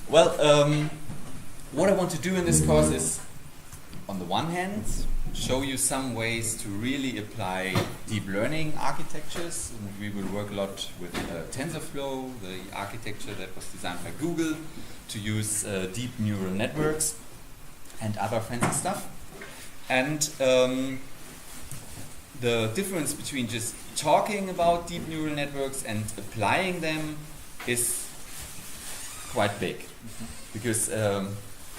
Well, what I want to do in this course is, on the one hand, show you some ways to really apply deep learning architectures. And we will work a lot with Tensor Flow, the architecture that was designed by Google to use deep neural networks and other fancy stuff. And the difference between just talking about deep neural networks and applying them is quite big. Because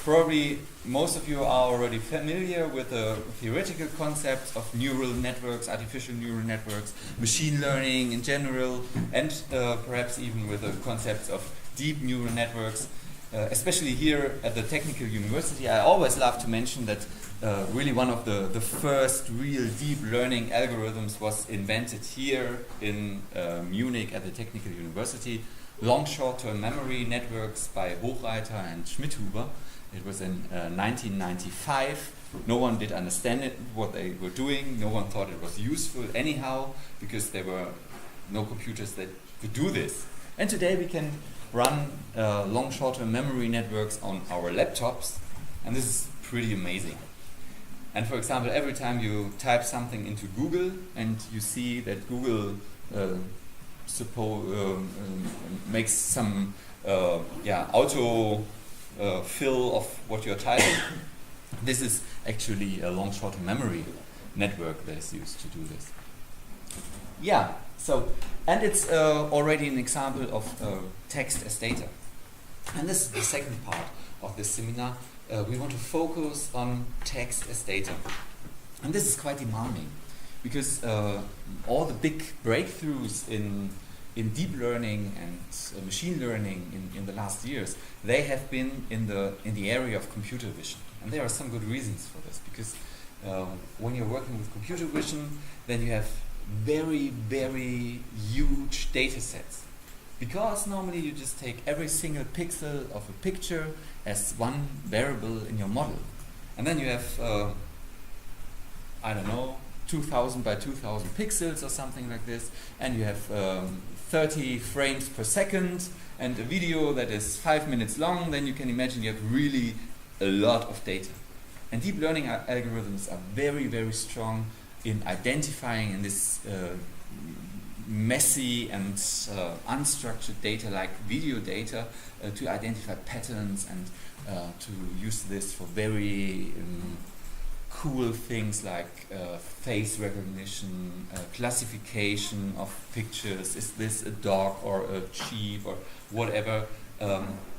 probably most of you are already familiar with the theoretical concepts of neural networks, artificial neural networks, machine learning in general, and perhaps even with the concepts of deep neural networks. Especially here at the Technical University, I always love to mention that really one of the first real deep learning algorithms was invented here in Munich at the Technical University. Long short-term memory networks by Hochreiter and Schmidhuber. It was in 1995. No one did understand it, what they were doing. No one thought it was useful anyhow, because there were no computers that could do this. And today we can run long short-term memory networks on our laptops, and this is pretty amazing. And for example, every time you type something into Google and you see that Google makes some auto fill of what you're typing. This is actually a long short-term memory network that is used to do this. Yeah, so, and it's already an example of text as data. And this is the second part of this seminar. We want to focus on text as data. And this is quite demanding, because all the big breakthroughs in deep learning and machine learning in the last years, they have been in the area of computer vision. And there are some good reasons for this, because when you're working with computer vision, then you have very, very huge data sets. Because normally you just take every single pixel of a picture as one variable in your model. And then you have, 2000 by 2000 pixels or something like this, and you have 30 frames per second and a video that is 5 minutes long. Then you can imagine you have really a lot of data. And deep learning algorithms are very, very strong in identifying in this messy and unstructured data like video data to identify patterns and to use this for very cool things like face recognition, classification of pictures. Is this a dog or a sheep or whatever?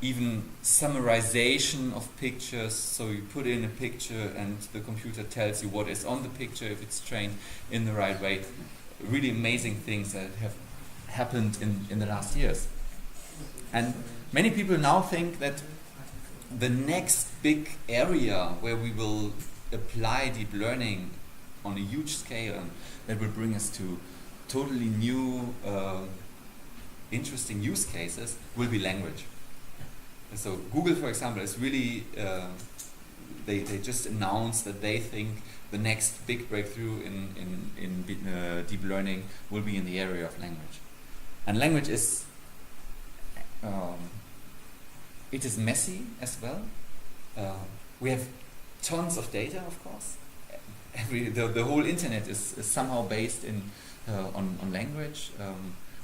Even summarization of pictures. So you put in a picture and the computer tells you what is on the picture if it's trained in the right way. Really amazing things that have happened in the last years. And many people now think that the next big area where we will apply deep learning on a huge scale that will bring us to totally new interesting use cases will be language. And so Google, for example, is really they just announced that they think the next big breakthrough in deep learning will be in the area of language. And language is it is messy as well. We have tons of data, of course. The whole internet is somehow based on language.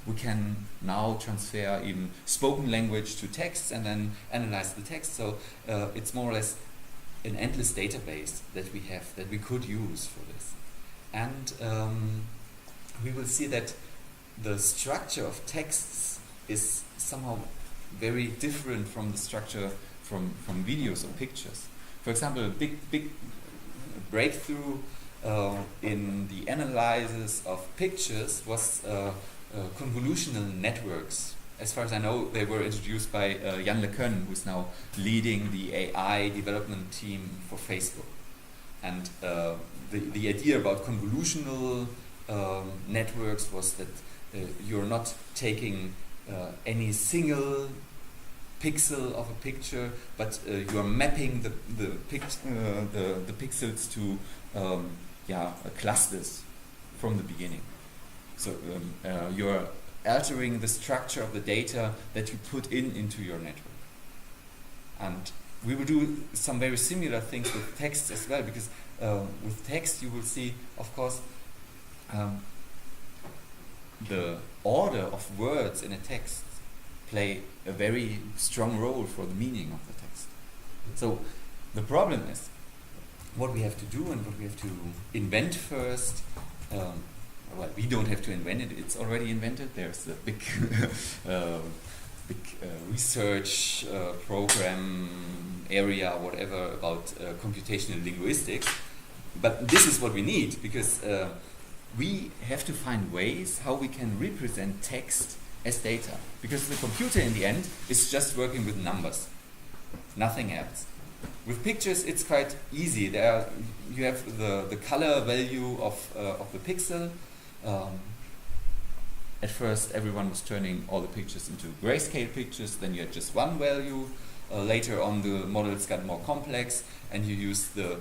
We can now transfer even spoken language to text and then analyze the text. So it's more or less an endless database that we have that we could use for this. And we will see that the structure of texts is somehow very different from the structure from videos or pictures. For example, a big breakthrough in the analysis of pictures was convolutional networks. As far as I know, they were introduced by Jan LeCun, who's now leading the AI development team for Facebook. And the idea about convolutional networks was that you're not taking any single pixel of a picture, but you are mapping the pixels to clusters from the beginning. So you're altering the structure of the data that you put into your network. And we will do some very similar things with text as well, because with text you will see, of course, the order of words in a text play a very strong role for the meaning of the text. So the problem is, what we have to do and what we have to invent first, well, we don't have to invent it, it's already invented. There's a big research program area, whatever, about computational linguistics. But this is what we need, because we have to find ways how we can represent text as data. Because the computer in the end is just working with numbers, nothing else. With pictures it's quite easy. You have the color value of the pixel. At first everyone was turning all the pictures into grayscale pictures, then you had just one value. Later on the models got more complex and you use the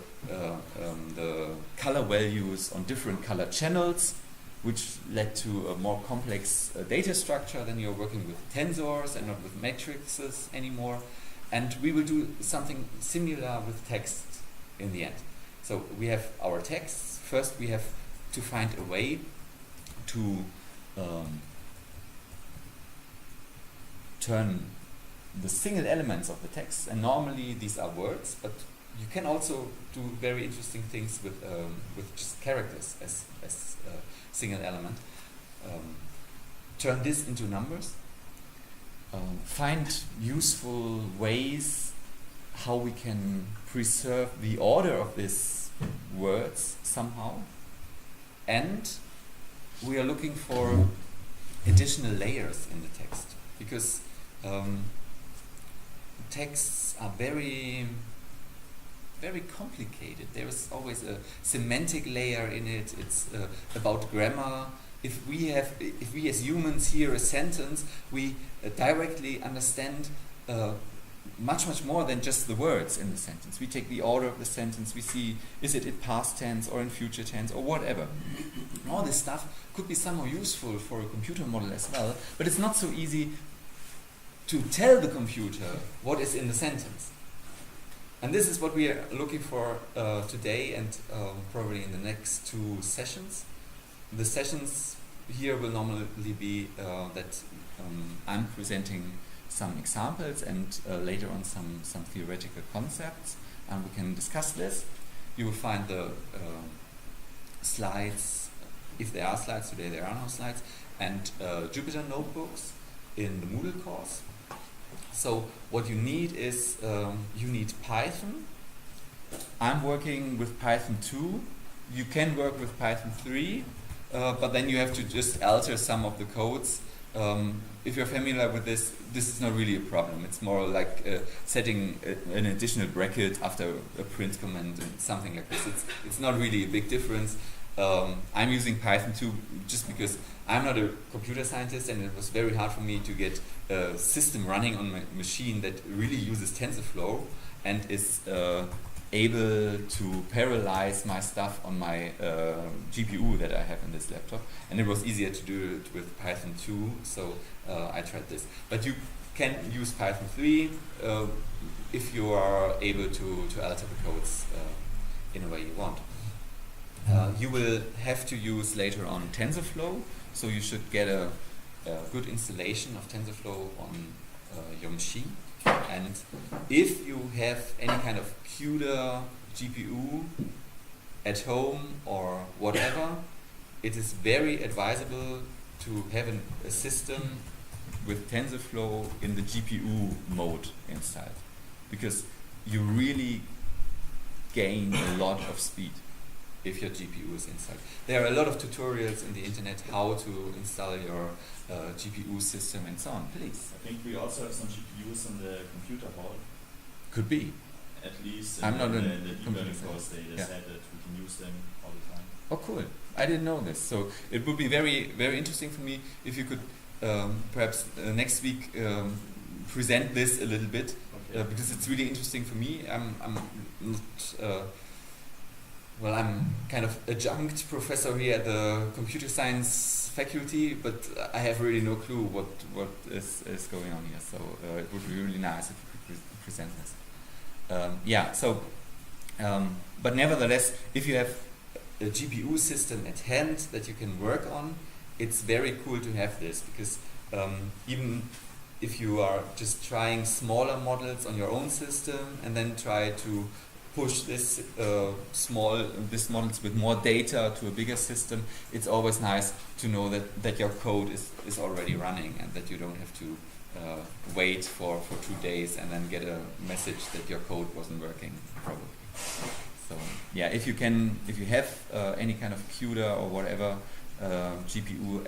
color values on different color channels, which led to a more complex data structure. Then you're working with tensors and not with matrices anymore. And we will do something similar with text in the end. So we have our texts. First we have to find a way to turn the single elements of the text, and normally these are words, but you can also do very interesting things with just characters as single element. Turn this into numbers. Find useful ways how we can preserve the order of these words somehow. And we are looking for additional layers in the text, because texts are very, very complicated. There is always a semantic layer in it. It's about grammar. If we as humans hear a sentence, we directly understand much more than just the words in the sentence. We take the order of the sentence. We see, is it in past tense or in future tense or whatever. All this stuff could be somehow useful for a computer model as well, but it's not so easy to tell the computer what is in the sentence. And this is what we are looking for today and probably in the next 2 sessions. The sessions here will normally be that I'm presenting some examples and later on some theoretical concepts, and we can discuss this. You will find the slides, if there are slides. Today there are no slides, and Jupyter notebooks in the Moodle course. So what you need is you need Python. I'm working with Python 2. You can work with Python 3, but then you have to just alter some of the codes. If you're familiar with this is not really a problem. It's more like setting an additional bracket after a print command and something like this. It's not really a big difference. I'm using Python 2 just because I'm not a computer scientist, and it was very hard for me to get a system running on my machine that really uses Tensor Flow and is able to parallelize my stuff on my GPU that I have in this laptop. And it was easier to do it with Python 2, so I tried this. But you can use Python 3 if you are able to alter the codes in a way you want. You will have to use later on TensorFlow, so you should get a good installation of TensorFlow on your machine. And if you have any kind of CUDA GPU at home or whatever, it is very advisable to have a system with TensorFlow in the GPU mode installed, because you really gain a lot of speed if your GPU is installed. There are a lot of tutorials in the internet how to install your GPU system and so on. Please. I think we also have some GPUs in the computer hall. Could be. At least I'm not in in the deep learning course they said that we can use them all the time. Oh, cool. I didn't know this. So it would be very, very interesting for me if you could perhaps next week present this a little bit, because it's really interesting for me. I'm not... well, I'm kind of adjunct professor here at the computer science faculty, but I have really no clue what is going on here. So it would be really nice if you could present this. But nevertheless, if you have a GPU system at hand that you can work on, it's very cool to have this, because even if you are just trying smaller models on your own system and then try to push these models with more data to a bigger system, it's always nice to know that your code is already running and that you don't have to wait for 2 days and then get a message that your code wasn't working probably. So yeah, if you have any kind of CUDA or whatever GPU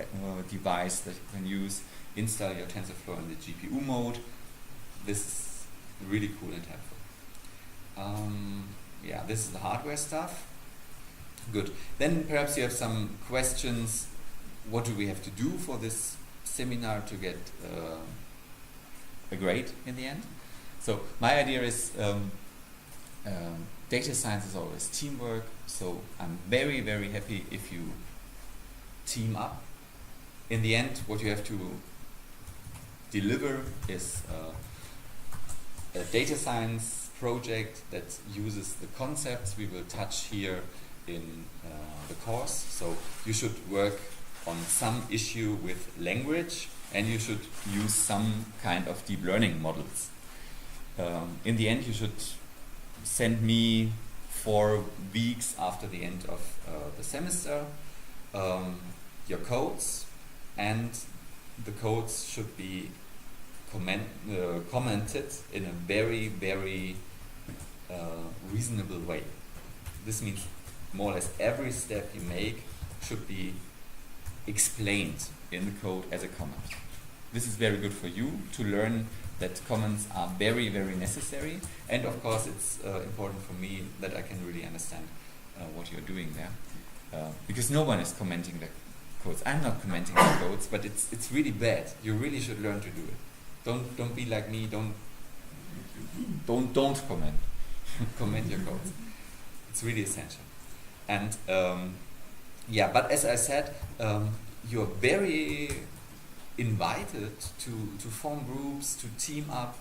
device that you can use, install your TensorFlow in the GPU mode. This is really cool and helpful. This is the hardware stuff. Good. Then perhaps you have some questions. What do we have to do for this seminar to get a grade in the end? So my idea is data science is always teamwork. So I'm very, very happy if you team up. In the end, what you have to deliver is a data science project that uses the concepts we will touch here in the course. So you should work on some issue with language, and you should use some kind of deep learning models. In the end, you should send me 4 weeks after the end of the semester your codes, and the codes should be commented in a very, very reasonable way. This means more or less every step you make should be explained in the code as a comment. This is very good for you to learn that comments are very, very necessary, and of course it's important for me that I can really understand what you're doing there, because no one is commenting the codes. I'm not commenting the codes, but it's really bad. You really should learn to do it. Don't be like me. Don't comment. Comment your codes. It's really essential. And but as I said, you're very invited to form groups, to team up.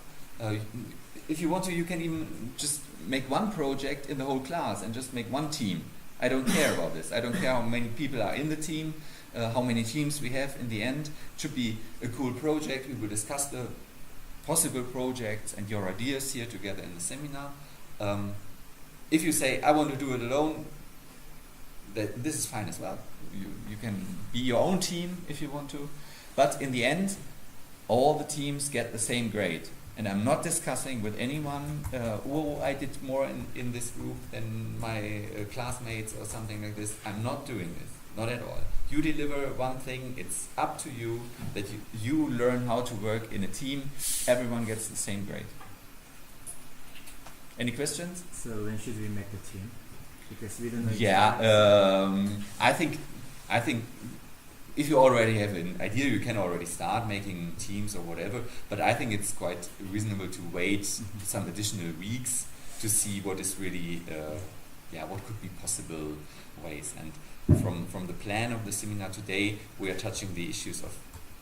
If you want to, you can even just make one project in the whole class and just make one team. I don't care about this. I don't care how many people are in the team, how many teams we have in the end. It should be a cool project. We will discuss the possible projects and your ideas here together in the seminar. If you say, I want to do it alone, this is fine as well. You can be your own team if you want to. But in the end, all the teams get the same grade. And I'm not discussing with anyone, I did more in this group than my classmates or something like this. I'm not doing this, not at all. You deliver one thing, it's up to you that you learn how to work in a team. Everyone gets the same grade. Any questions? So when should we make a team? Because we don't know. Yeah, I think if you already have an idea, you can already start making teams or whatever. But I think it's quite reasonable to wait some additional weeks to see what is really, what could be possible ways. And from the plan of the seminar today, we are touching the issues of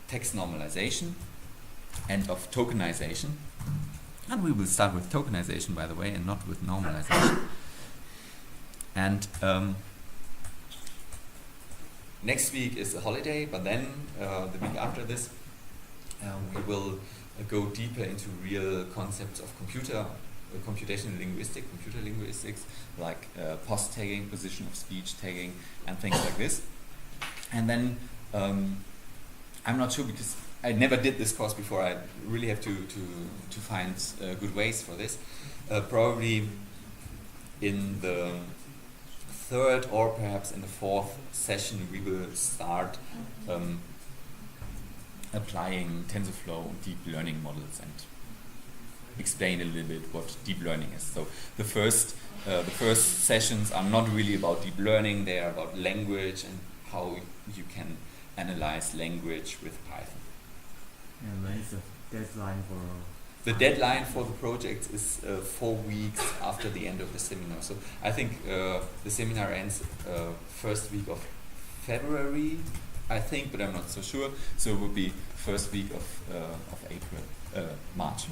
text normalization and of tokenization. And we will start with tokenization, by the way, and not with normalization. And next week is a holiday, but then the week after this, we will go deeper into real concepts of computational linguistics, computer linguistics, like post-tagging, position of speech tagging, and things like this. And then I'm not sure, because I never did this course before. I really have to find good ways for this. Probably in the 3rd or perhaps in the 4th session, we will start applying TensorFlow deep learning models and explain a little bit what deep learning is. So the first sessions are not really about deep learning. They are about language and how you can analyze language with Python. And when is the deadline for? The deadline for the project is 4 weeks after the end of the seminar. So I think the seminar ends first week of February, I think, but I'm not so sure. So it will be first week of April, March.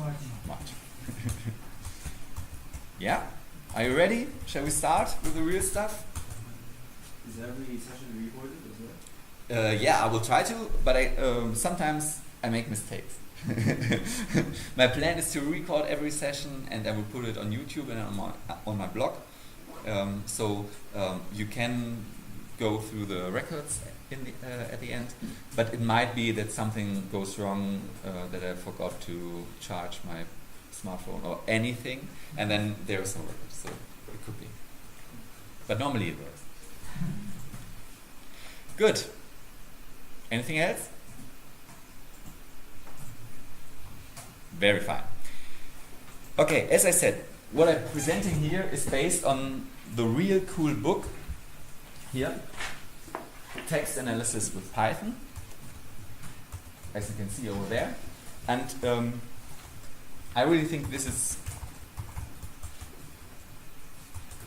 Yeah? Are you ready? Shall we start with the real stuff? Is every session recorded as well? Yeah, I will try to, but sometimes I make mistakes. My plan is to record every session and I will put it on YouTube and on my blog. So you can go through the records at the end, but it might be that something goes wrong, that I forgot to charge my smartphone or anything, and then there is no record, so it could be. But normally it works. Good. Anything else? Very fine. Okay, as I said, what I'm presenting here is based on the real cool book here, Text Analysis with Python, as you can see over there. And I really think this is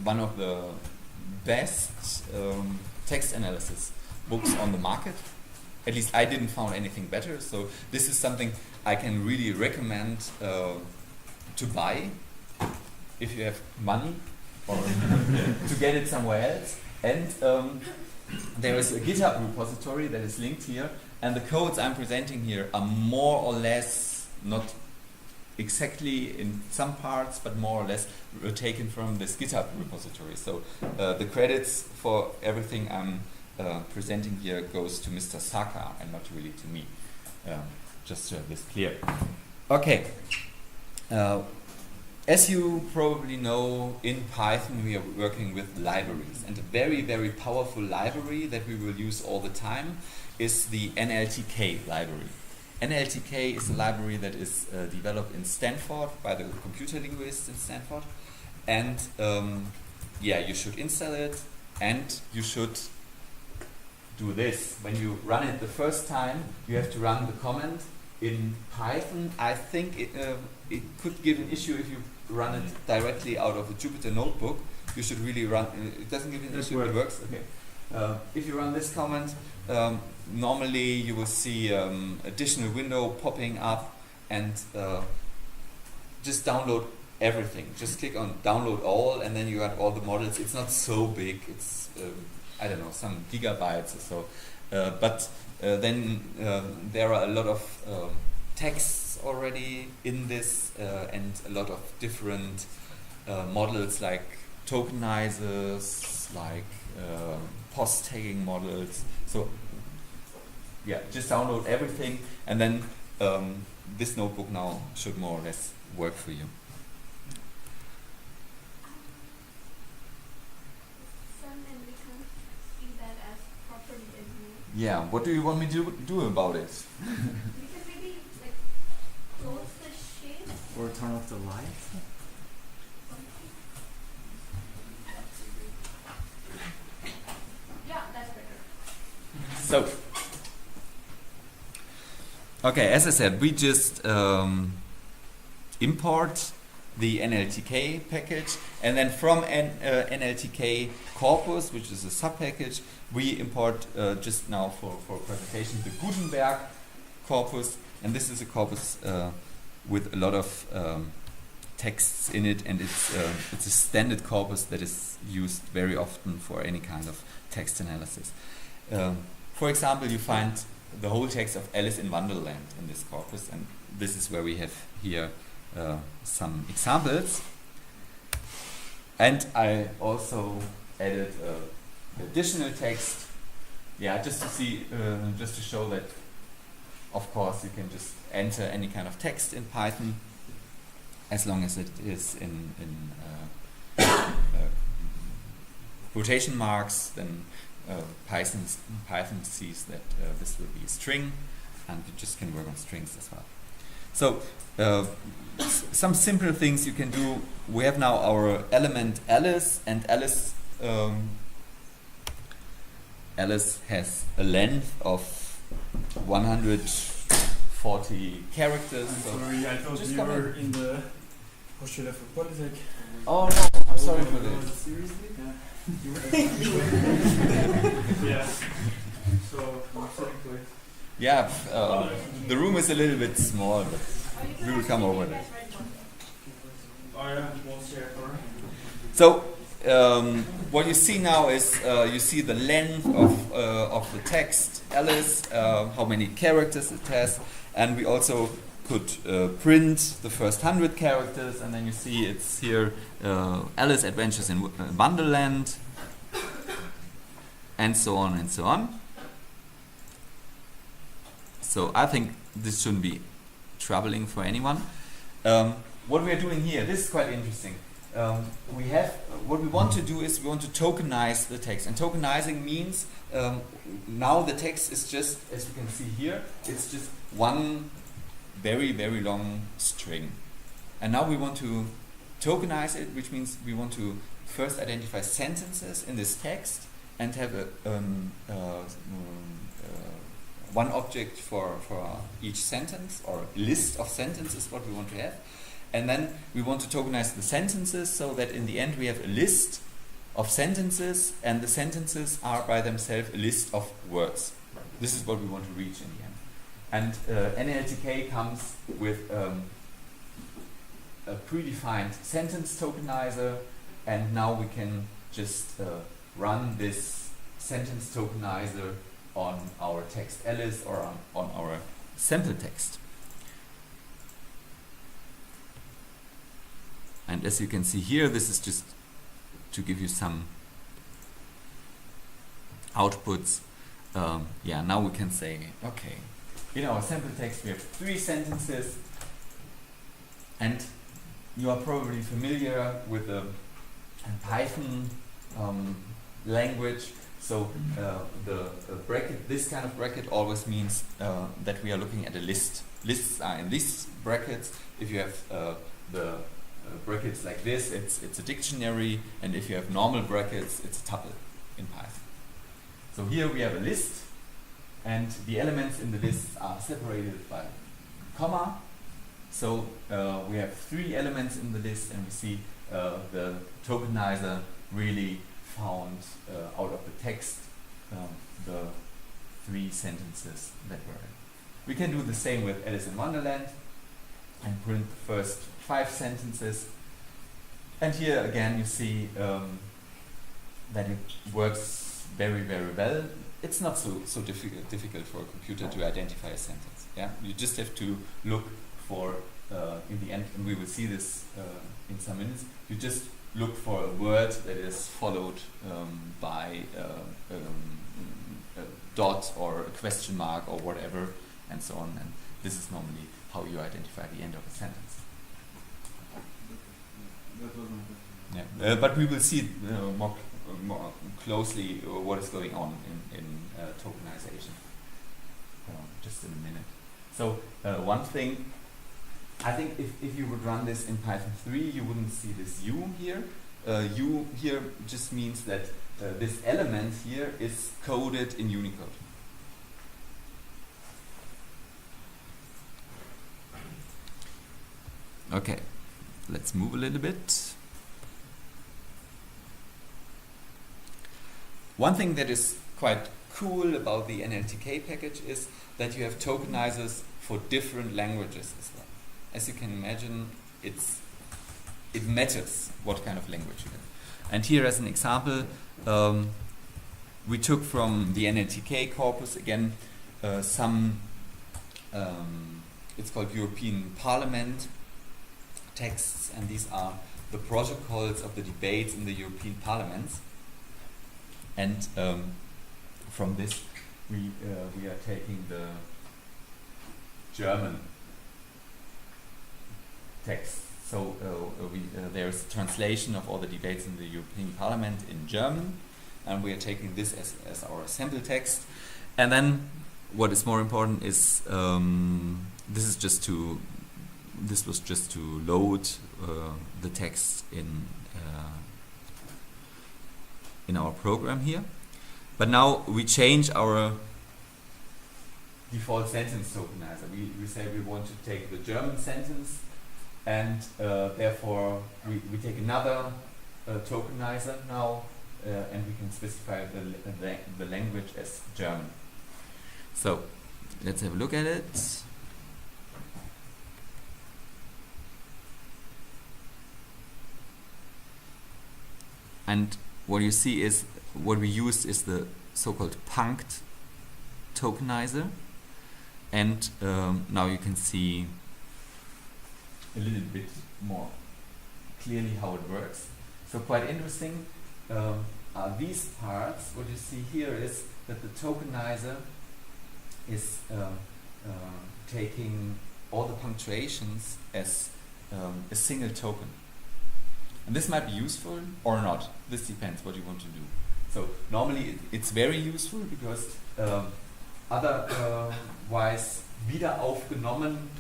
one of the best text analysis books on the market. At least I didn't find anything better, so this is something I can really recommend to buy if you have money or to get it somewhere else. And there is a GitHub repository that is linked here, and the codes I'm presenting here are more or less, not exactly in some parts, but more or less taken from this GitHub repository. So the credits for everything I'm presenting here goes to Mr. Saka and not really to me. Just to have this clear. Okay. As you probably know, in Python we are working with libraries, and a very, very powerful library that we will use all the time is the NLTK library. NLTK is a library that is developed in Stanford by the computer linguists in Stanford, and yeah, you should install it, and you should do this. When you run it the first time, you have to run the command in Python. I think it could give an issue if you run it directly out of a Jupyter notebook. You should really run, it doesn't give an issue, it works. Okay. If you run this command, normally you will see additional window popping up, and just download everything. Just click on download all, and then you got all the models. It's not so big, it's I don't know, some gigabytes or so, but then there are a lot of texts already in this, and a lot of different models like tokenizers, like post-tagging models. So yeah, just download everything, and then this notebook now should more or less work for you. Yeah, what do you want me to do about it? We can maybe like close the shade. Or turn off the lights. Yeah, that's better. So, okay, as I said, we just import the NLTK package, and then from NLTK corpus, which is a sub-package, we import just now for presentation the Gutenberg corpus, and this is a corpus with a lot of texts in it, and it's a standard corpus that is used very often for any kind of text analysis. For example, you find the whole text of Alice in Wonderland in this corpus, and this is where we have here some examples. And I also added additional text, yeah, just to see, just to show that, of course, you can just enter any kind of text in Python as long as it is in quotation marks. Then Python sees that this will be a string, and you just can work on strings as well. So some simple things you can do. We have now our element Alice, and Alice has a length of 140 characters. Sorry, I thought you were in the Hochschule für Politik. Oh no, I'm sorry for this. Seriously? Yeah. So, I'm sitting place. Yeah, the room is a little bit small, but we will come over there. So what you see now is you see the length of the text Alice, how many characters it has, and we also could print the first 100 characters, and then you see it's here Alice Adventures in Wonderland, and so on and so on. So I think this shouldn't be troubling for anyone. What we are doing here, this is quite interesting. We have what we want to do is we want to tokenize the text, and tokenizing means now the text is just, as you can see here, it's just one very, very long string, and now we want to tokenize it, which means we want to first identify sentences in this text and have a one object for each sentence, or list of sentences what we want to have. And then we want to tokenize the sentences so that in the end we have a list of sentences, and the sentences are by themselves a list of words. This is what we want to reach in the end. And NLTK comes with a predefined sentence tokenizer, and now we can just run this sentence tokenizer on our text Alice or on our sample text. And as you can see here, this is just to give you some outputs. Yeah, now we can say, okay, in our sample text we have 3 sentences, and you are probably familiar with the Python language. So the bracket, this kind of bracket always means that we are looking at a list. Lists are in these brackets. If you have the brackets like this, it's a dictionary, and if you have normal brackets, it's a tuple in Python. So here we have a list, and the elements in the list are separated by comma. So we have 3 elements in the list, and we see the tokenizer really found out of the text the 3 sentences that were in. We can do the same with Alice in Wonderland and print the first 5 sentences. And here again you see that it works very, very well. It's not so difficult for a computer to identify a sentence. Yeah, you just have to look for in the end, and we will see this in some minutes. You just look for a word that is followed by a dot or a question mark or whatever, and so on. And this is normally how you identify the end of a sentence. That was my question. Yeah, but we will see more closely what is going on in tokenization just in a minute. So one thing, I think if you would run this in Python 3, you wouldn't see this U here. U here just means that this element here is coded in Unicode. Okay, let's move a little bit. One thing that is quite cool about the NLTK package is that you have tokenizers for different languages as well. As you can imagine, it matters what kind of language you have. And here as an example, we took from the NLTK corpus again some, it's called European Parliament texts, and these are the protocols of the debates in the European parliaments. And from this we are taking the German text. So there's a translation of all the debates in the European Parliament in German, and we are taking this as our sample text. And then what is more important is this was just to load the text in our program here. But now we change our default sentence tokenizer. We say we want to take the German sentence, and therefore we take another tokenizer now, and we can specify the language as German. So let's have a look at it. And what you see is, what we used is the so-called punked tokenizer. And now you can see a little bit more clearly how it works. So quite interesting are these parts. What you see here is that the tokenizer is taking all the punctuations as a single token. And this might be useful or not. This depends what you want to do. So normally it's very useful because otherwise wieder aufgenommen,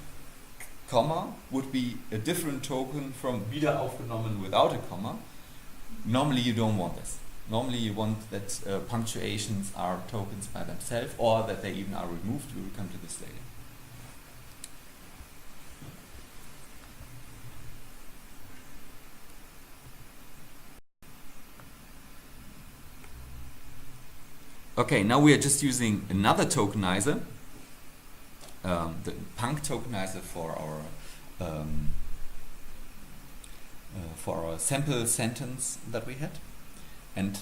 comma would be a different token from wieder aufgenommen without a comma. Normally you don't want this. Normally you want that punctuations are tokens by themselves, or that they even are removed. We will come to this later. Okay, now we are just using another tokenizer, the punk tokenizer for our sample sentence that we had. And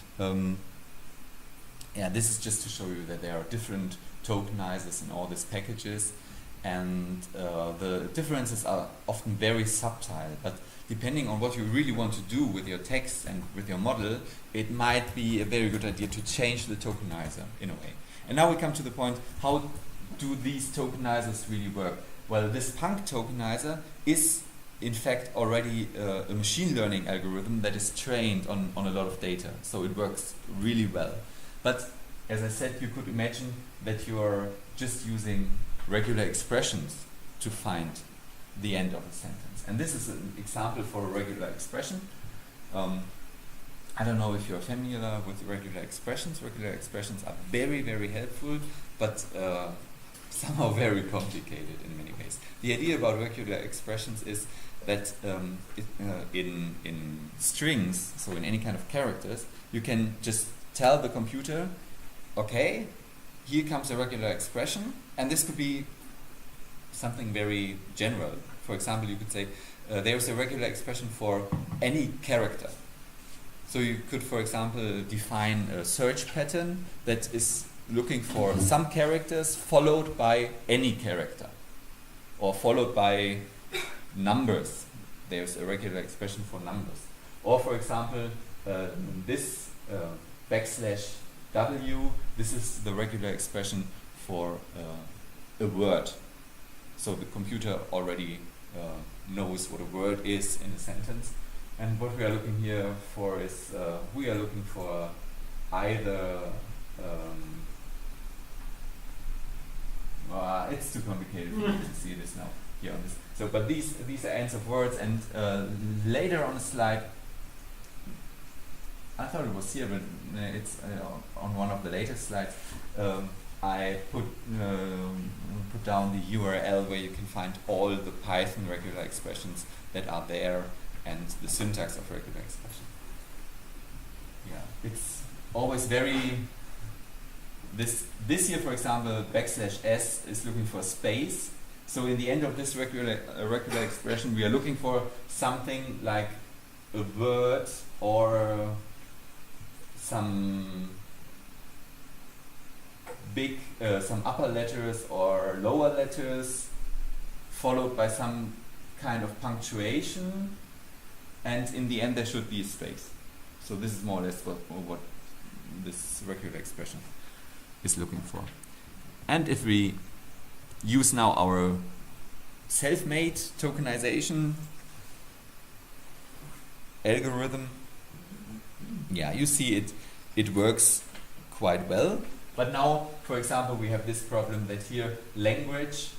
yeah, this is just to show you that there are different tokenizers in all these packages, and the differences are often very subtle, but depending on what you really want to do with your text and with your model, it might be a very good idea to change the tokenizer in a way. And now we come to the point, how do these tokenizers really work? Well, this punk tokenizer is in fact already a machine learning algorithm that is trained on a lot of data, so it works really well. But as I said, you could imagine that you are just using regular expressions to find the end of a sentence. And this is an example for a regular expression. I don't know if you're familiar with regular expressions. Regular expressions are very, very helpful, but somehow very complicated in many ways. The idea about regular expressions is that in strings, so in any kind of characters, you can just tell the computer, okay, here comes a regular expression, and this could be something very general. For example, you could say, there's a regular expression for any character. So you could, for example, define a search pattern that is looking for some characters followed by any character, or followed by numbers. There's a regular expression for numbers. Or for example, this backslash W, this is the regular expression for a word. So the computer already knows what a word is in a sentence. And what we are looking here for is, we are looking for either, it's too complicated for me to see this now here on this. So, but these are ends of words, and later on the slide, I thought it was here, but it's on one of the later slides. I put down the URL where you can find all the Python regular expressions that are there and the syntax of regular expression. Yeah, it's always very. This here, for example, backslash s is looking for space. So in the end of this regular expression, we are looking for something like a word or some big, some upper letters or lower letters, followed by some kind of punctuation, and in the end there should be a space. So this is more or less what this regular expression is looking for. And if we use now our self-made tokenization algorithm, yeah, you see it works quite well. But now, for example, we have this problem that here, language,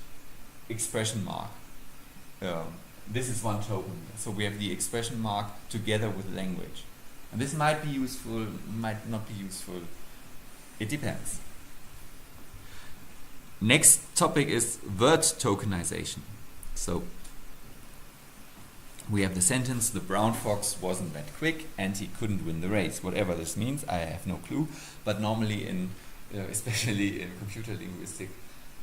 expression mark. This is one token. So we have the expression mark together with language. And this might be useful, might not be useful. It depends. Next topic is word tokenization. So we have the sentence, the brown fox wasn't that quick and he couldn't win the race. Whatever this means, I have no clue. But normally especially in computer linguistics,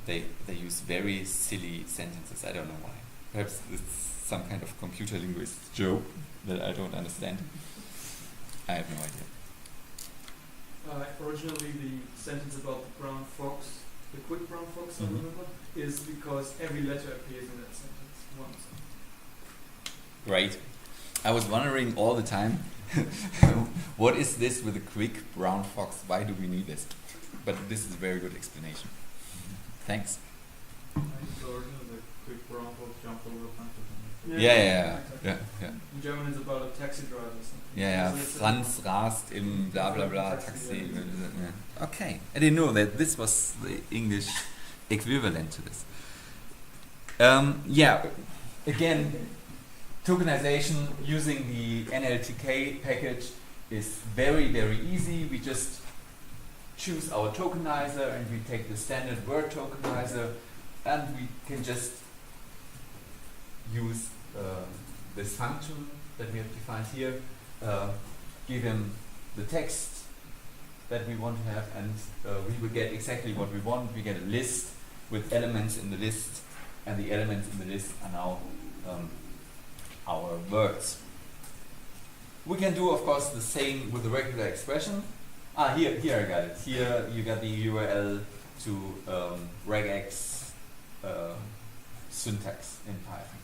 they use very silly sentences. I don't know why. Perhaps it's some kind of computer linguist joke that I don't understand. I have no idea. Originally, the sentence about the brown fox, the quick brown fox, I Mhm. remember, is because every letter appears in that sentence once. Great. I was wondering all the time, what is this with a quick brown fox? Why do we need this? But this is a very good explanation. Thanks. I think the original, the quick brown fox jumped over a bunch of them. Yeah. In German, it's about a taxi driver or something. Yeah, So it's a- Franz rast im bla bla bla taxi. Yeah. Okay, I didn't know that this was the English equivalent to this. Yeah, again, tokenization using the NLTK package is very, very easy. We just choose our tokenizer and we take the standard word tokenizer and we can just use this function that we have defined here, give him the text that we want to have, and we will get exactly what we want. We get a list with elements in the list, and the elements in the list are now our words. We can do, of course, the same with the regular expression. Here I got it. Here you got the URL to regex syntax in Python.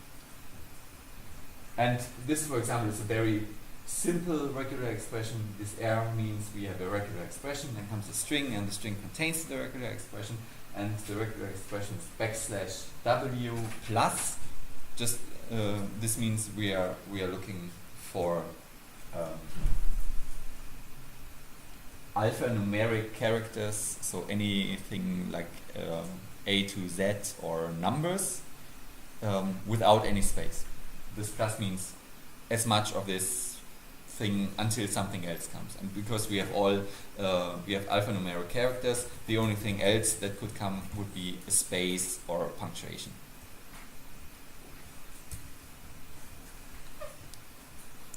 And this, for example, is a very simple regular expression. This R means we have a regular expression, then comes a string, and the string contains the regular expression, and the regular expression is \w plus. Just this means we are looking for alphanumeric characters, so anything like A to Z or numbers without any space. This plus means as much of this thing until something else comes. And because we have we have alphanumeric characters, the only thing else that could come would be a space or a punctuation.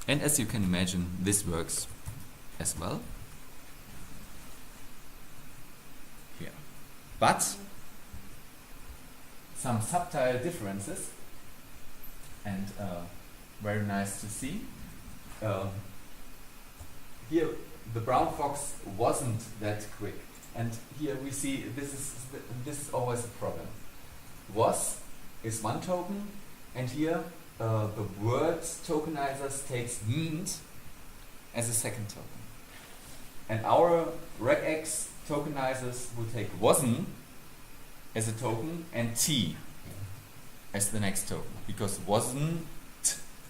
And as you can imagine, this works as well. Here. But some subtle differences, and very nice to see. Here the brown fox wasn't that quick, and here we see this is always a problem. Was is one token, and here the word tokenizers takes "ment" as a second token, and our regex tokenizers will take "wasn't" as a token and "t" as the next token, because "wasn't"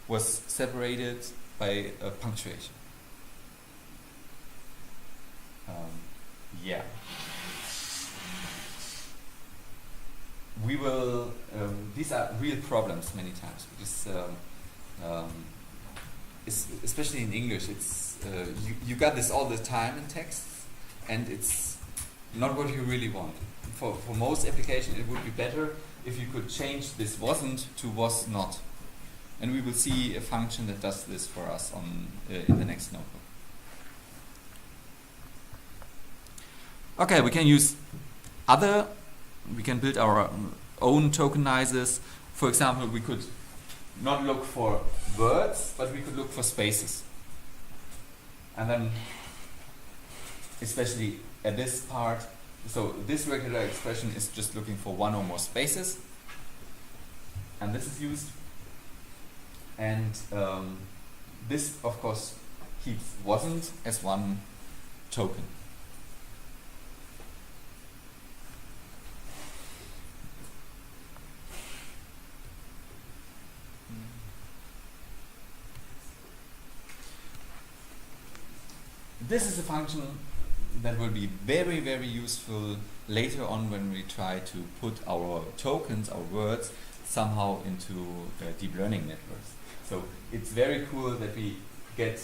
was separated by a punctuation. Yeah. We will, these are real problems many times, because especially in English, it's you got this all the time in texts, and it's not what you really want. For most applications, it would be better if you could change this "wasn't" to "was not." And we will see a function that does this for us in the next notebook. Okay, we can use we can build our own tokenizers. For example, we could not look for words, but we could look for spaces. And then, especially at this part, so this regular expression is just looking for one or more spaces. And this is used. And this, of course, keeps "wasn't" as one token. This is a function that will be very, very useful later on when we try to put our tokens, our words, somehow into deep learning networks. So it's very cool that we get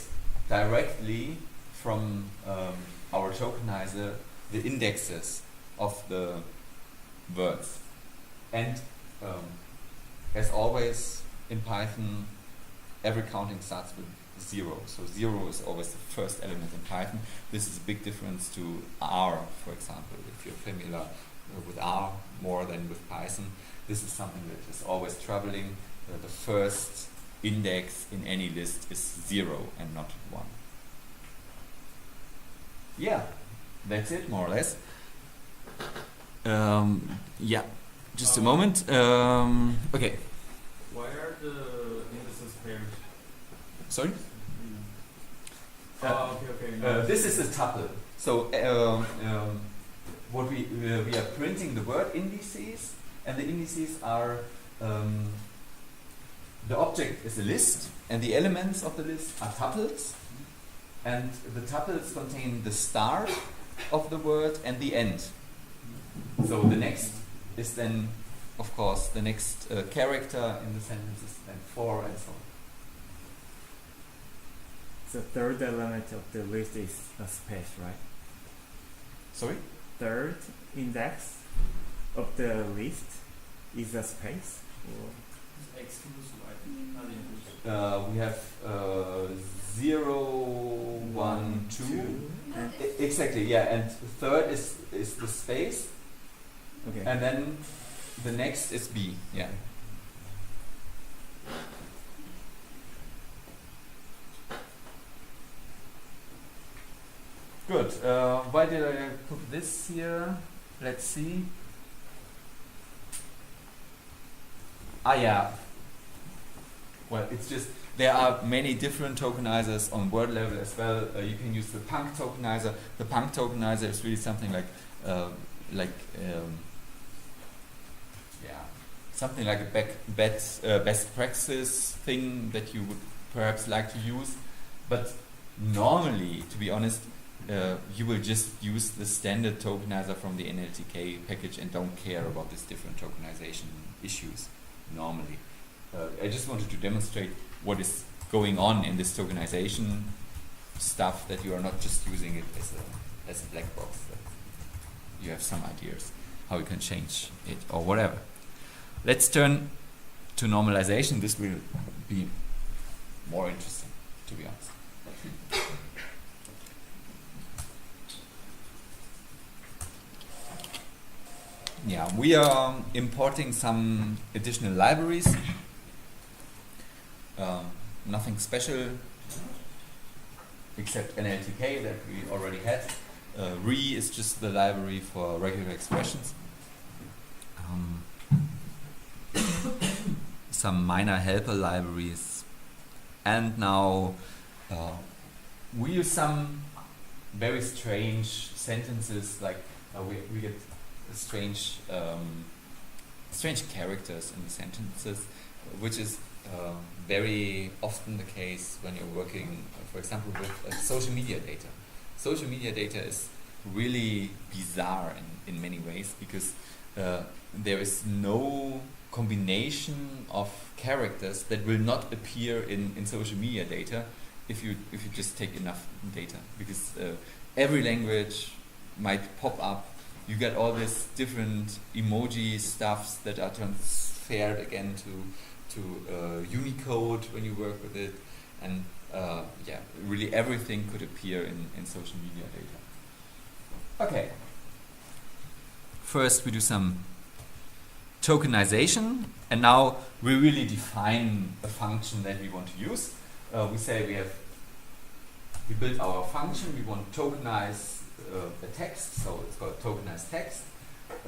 directly from our tokenizer the indexes of the words. And as always in Python, every counting starts with 0. So 0 is always the first element in Python. This is a big difference to R, for example. If you're familiar with R more than with Python, this is something that is always troubling. The first index in any list is 0 and not 1. yeah, that's it more or less. Yeah, just a moment. Okay, Why are the indices paired? sorry. Oh, okay. No. This is a tuple. So what we are printing the word indices, and the indices are the object is a list, and the elements of the list are tuples, and the tuples contain the start of the word and the end. So the next is then, of course, the next character in the sentence is then 4 and so on. The third element of the list is a space, right? Sorry? Third index of the list is a space? Or Exclusive, I think. Not inclusive. We have 0, 1, 2. and Exactly, yeah. And third is the space, okay. and then the next is B. Yeah. Good. Why did I put this here? Let's see. Yeah. Well, it's just there are many different tokenizers on word level as well. You can use the Punk tokenizer. The Punk tokenizer is really something like something like a best practice thing that you would perhaps like to use. But normally, to be honest, you will just use the standard tokenizer from the NLTK package and don't care about these different tokenization issues normally. I just wanted to demonstrate what is going on in this tokenization stuff, that you are not just using it as a black box, that you have some ideas how you can change it or whatever. Let's turn to normalization. This will be more interesting, to be honest. Yeah, we are importing some additional libraries. Nothing special except NLTK that we already had. Re is just the library for regular expressions. Some minor helper libraries. And now we use some very strange sentences, like we get strange characters in the sentences, which is very often the case when you're working, for example, with social media data. Social media data is really bizarre in many ways, because there is no combination of characters that will not appear in social media data if you just take enough data, because every language might pop up. You get all these different emoji stuffs that are transferred again to Unicode when you work with it, and really everything could appear in social media data. Okay. First we do some tokenization, and now we really define a function that we want to use. We say we build our function, we want to tokenize the text, so it's called tokenized text.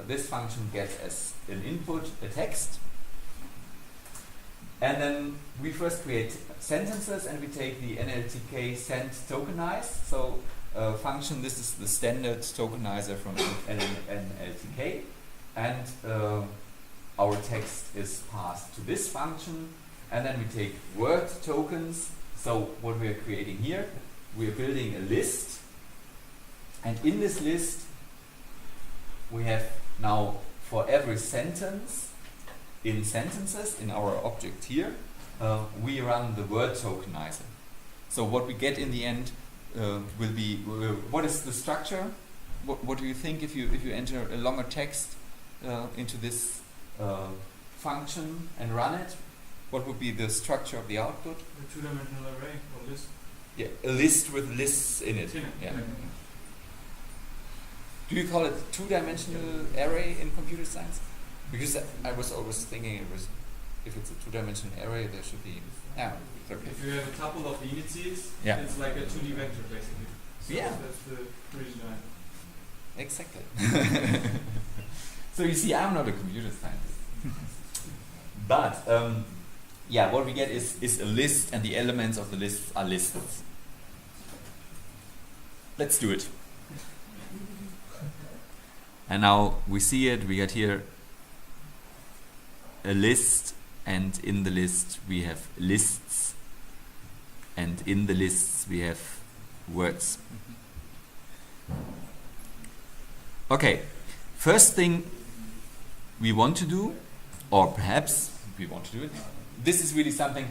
This function gets as an input a text, and then we first create sentences, and we take the NLTK send tokenize. So function, this is the standard tokenizer from NLTK, and our text is passed to this function, and then we take word tokens. So what we are creating here, we are building a list, and in this list we have now for every sentence in sentences in our object here, we run the word tokenizer. So what we get in the end will be what is the structure? What do you think if you enter a longer text into this function and run it? What would be the structure of the output? The two-dimensional array or list. Yeah, a list with lists in it. Yeah. Do you call it two-dimensional array in computer science? Because I was always thinking if it's a two-dimensional array, there should be. Yeah, it's okay. If you have a tuple of the indices, Yeah. it's like a 2D vector basically. So Yeah. that's the reason I. Exactly. So you see, I'm not a computer scientist. But yeah, what we get is a list, and the elements of the list are lists. Let's do it. And now we see it, we get here a list, and in the list we have lists, and in the lists we have words. Okay, first thing we want to do, or perhaps we want to do it, this is really something,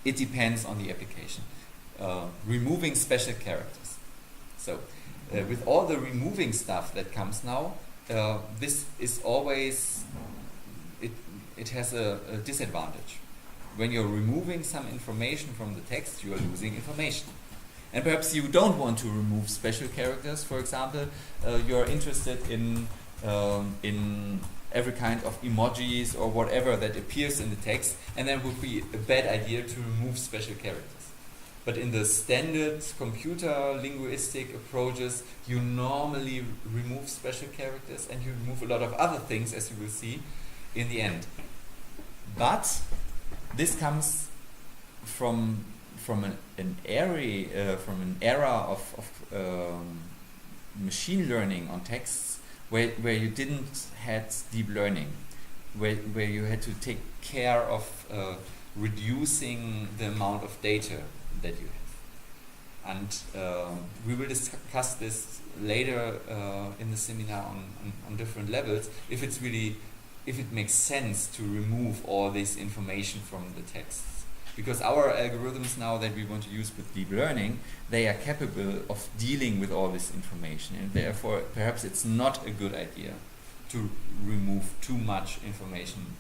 it depends on the application. Removing special characters. So, with all the removing stuff that comes now, this is always, it has a disadvantage. When you're removing some information from the text, you are losing information. And perhaps you don't want to remove special characters. For example, you're interested in every kind of emojis or whatever that appears in the text, and then it would be a bad idea to remove special characters. But in the standard computer linguistic approaches, you normally remove special characters and you remove a lot of other things, as you will see in the end. But this comes from an era of machine learning on texts where you didn't had deep learning, where you had to take care of reducing the amount of data that you have. And we will discuss this later in the seminar on different levels, if it makes sense to remove all this information from the texts. Because our algorithms now that we want to use with deep learning, they are capable of dealing with all this information, and therefore perhaps it's not a good idea to remove too much information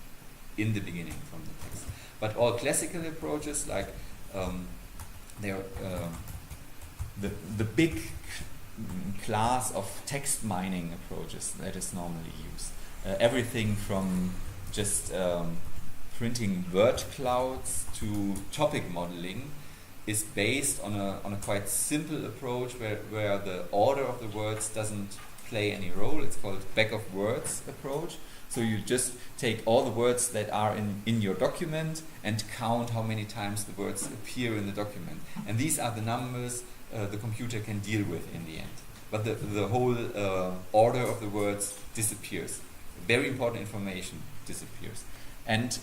in the beginning from the text. But all classical approaches, like the big class of text mining approaches that is normally used, everything from just printing word clouds to topic modeling is based on a quite simple approach where the order of the words doesn't play any role. It's called back of words approach. So you just take all the words that are in your document and count how many times the words appear in the document. And these are the numbers the computer can deal with in the end. But the whole order of the words disappears. Very important information disappears. And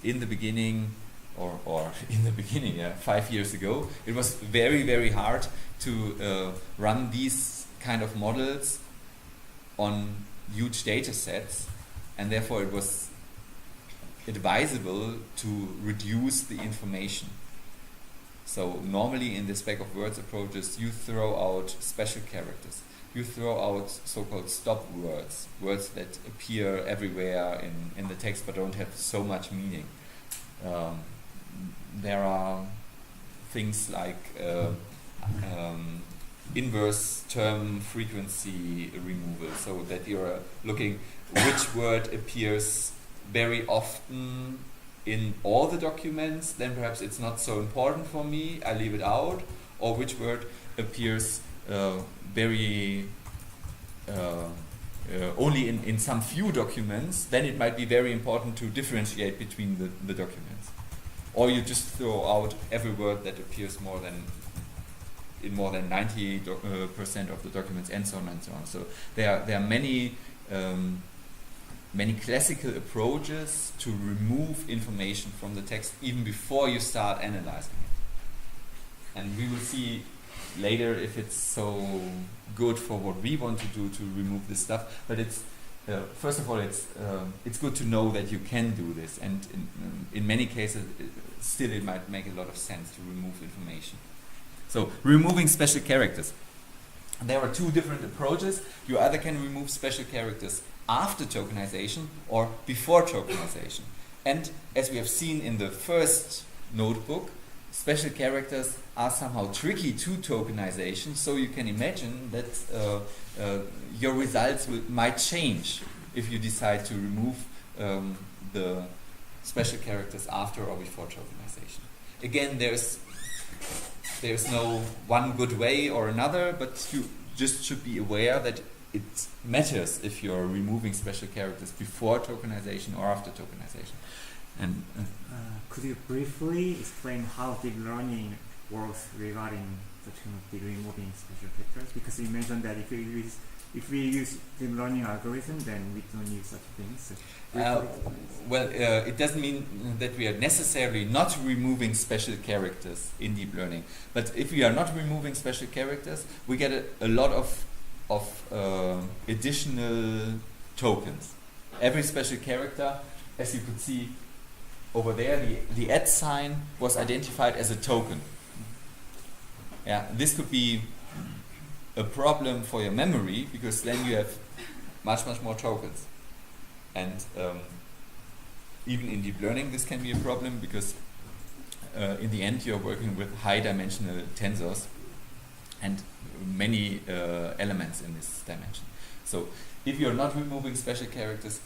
in the beginning, or in the beginning, 5 years ago, it was very, very hard to run these kind of models on huge data sets, and therefore it was advisable to reduce the information. So normally in this back of words approaches, you throw out special characters. You throw out so-called stop words, words that appear everywhere in the text but don't have so much meaning. There are things like inverse term frequency removal, so that you're looking which word appears very often in all the documents, then perhaps it's not so important for me, I leave it out, or which word appears very only in some few documents, then it might be very important to differentiate between the documents. Or you just throw out every word that appears in more than 90% of the documents, and so on and so on. So there are many classical approaches to remove information from the text even before you start analyzing it. And we will see later if it's so good for what we want to do to remove this stuff. But it's first of all, it's good to know that you can do this, and in many cases, still it might make a lot of sense to remove information. So removing special characters. There are two different approaches. You either can remove special characters after tokenization or before tokenization. And as we have seen in the first notebook, special characters are somehow tricky to tokenization, so you can imagine that your results might change if you decide to remove the special characters after or before tokenization. Again, there's there's no one good way or another, but you just should be aware that it matters if you're removing special characters before tokenization or after tokenization. And could you briefly explain how deep learning works regarding such kind of the removing special characters? Because you mentioned that if we use deep learning algorithm, then we don't use such things. So it doesn't mean that we are necessarily not removing special characters in deep learning. But if we are not removing special characters, we get a lot of additional tokens. Every special character, as you could see over there, the @ sign was identified as a token. Yeah, this could be a problem for your memory, because then you have much more tokens. And even in deep learning this can be a problem, because in the end you're working with high dimensional tensors and many elements in this dimension. So if you're not removing special characters,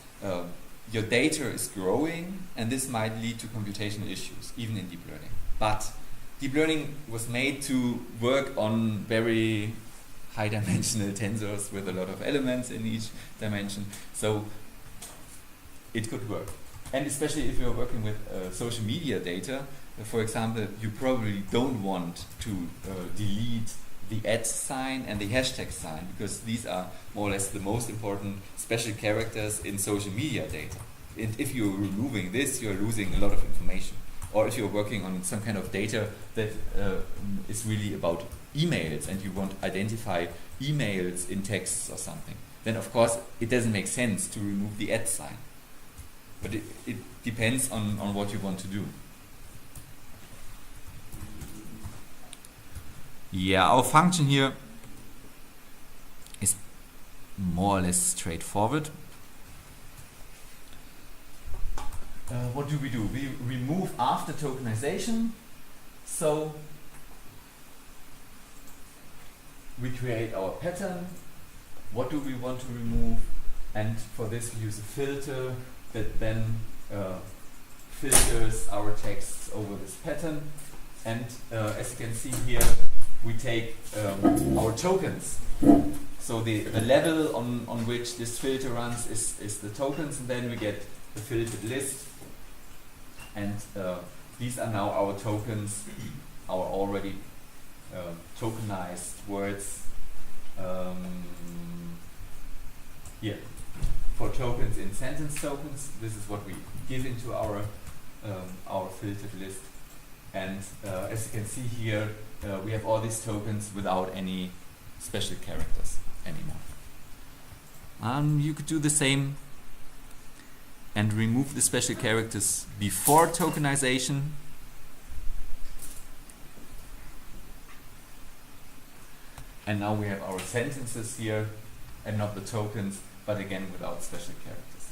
your data is growing, and this might lead to computational issues, even in deep learning. But deep learning was made to work on very high dimensional tensors with a lot of elements in each dimension, so it could work. And especially if you're working with social media data, for example, you probably don't want to delete the @ sign and the hashtag sign, because these are more or less the most important special characters in social media data. And if you're removing this, you're losing a lot of information. Or if you're working on some kind of data that is really about emails, and you want to identify emails in texts or something, then of course it doesn't make sense to remove the @ sign. But it depends on what you want to do. Yeah, our function here is more or less straightforward. What do? We remove after tokenization. So we create our pattern. What do we want to remove? And for this we use a filter that then filters our texts over this pattern. And as you can see here, we take our tokens. So the level on which this filter runs is the tokens, and then we get the filtered list. And these are now our tokens, our already tokenized words. Here, for tokens in sentence tokens, this is what we give into our filtered list. And as you can see here, we have all these tokens without any special characters anymore. You could do the same and remove the special characters before tokenization. And now we have our sentences here, and not the tokens, but again without special characters.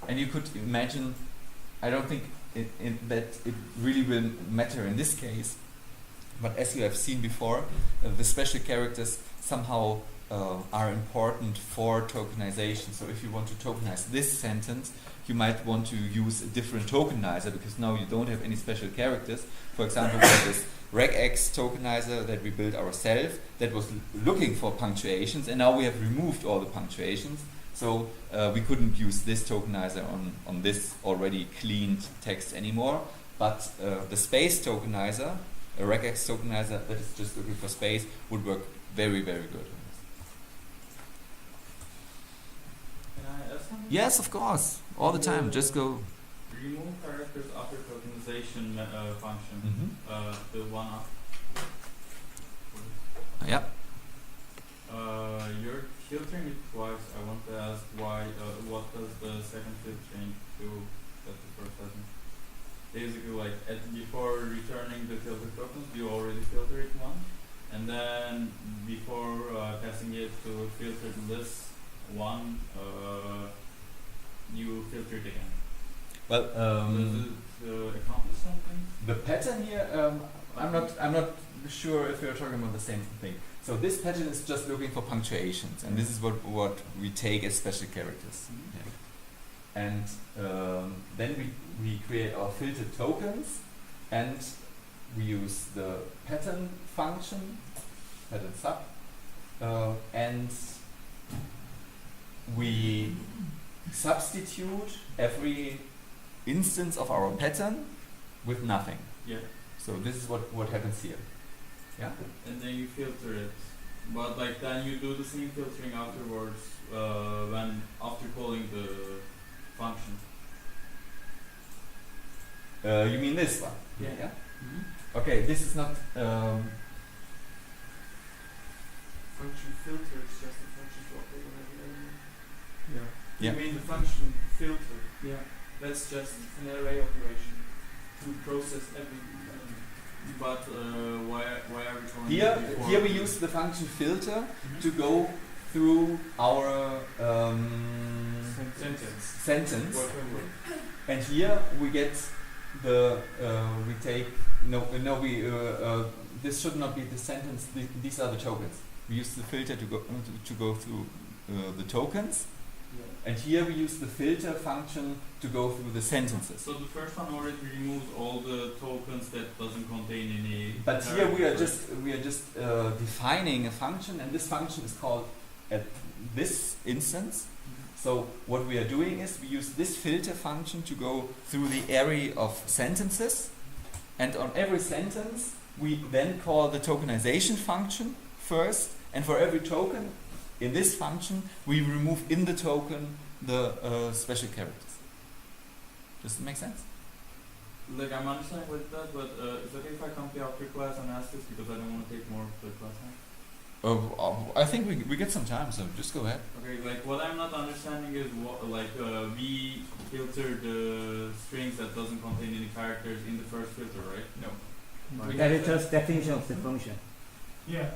And you could imagine, I don't think that it really will matter in this case, but as you have seen before, the special characters somehow are important for tokenization. So if you want to tokenize this sentence, you might want to use a different tokenizer, because now you don't have any special characters. For example, we have this regex tokenizer that we built ourselves that was looking for punctuations, and now we have removed all the punctuations. So we couldn't use this tokenizer on this already cleaned text anymore. But the space tokenizer, a regex tokenizer that is just looking for space, would work very, very good. Can I ask something? Yes, of course. All the time. Just go. Remove characters after tokenization function. The one after. Yeah. You're filtering it twice. I want to ask why. What does the second filtering do that the first doesn't? Basically, like before returning the filter tokens, you already filter it once, and then before passing it to filtered list one, you filter it again. Well, does it accomplish something? the pattern here, I'm not sure if you're talking about the same thing. So this pattern is just looking for punctuations, and this is what we take as special characters. Yeah. And then we create our filtered tokens, and we use the pattern function, pattern sub, and we substitute every instance of our pattern with nothing. Yeah. So this is what happens here. Yeah. And then you filter it. But like then you do the same filtering afterwards after calling the function. You mean this one? Yeah. Mm-hmm. Okay, this is not. Function filter is just a function to operate on every element. Yeah. Yeah. You mean the function filter? Yeah. That's just an array operation to process every element. But why are we calling Here, it before? here we use the function filter to go through our Sentence. sentence, Work and work. and here we get the we take this should not be the sentence. These are the tokens. We use the filter to go through the tokens, Yeah. and here we use the filter function to go through the sentences. So the first one already removes all the tokens that doesn't contain any. But here we are characters. just defining a function, and this function is called at this instance. So what we are doing is we use this filter function to go through the array of sentences, and on every sentence we then call the tokenization function first, and for every token in this function we remove in the token the special characters. Does it make sense? Like I'm understanding with that, but it's okay if I come to after class and ask this because I don't want to take more of the class time. I think we get some time, so just go ahead. Okay, like what I'm not understanding is what we filter the strings that doesn't contain any characters in the first filter, right? No. That is just definition of the function. Yeah,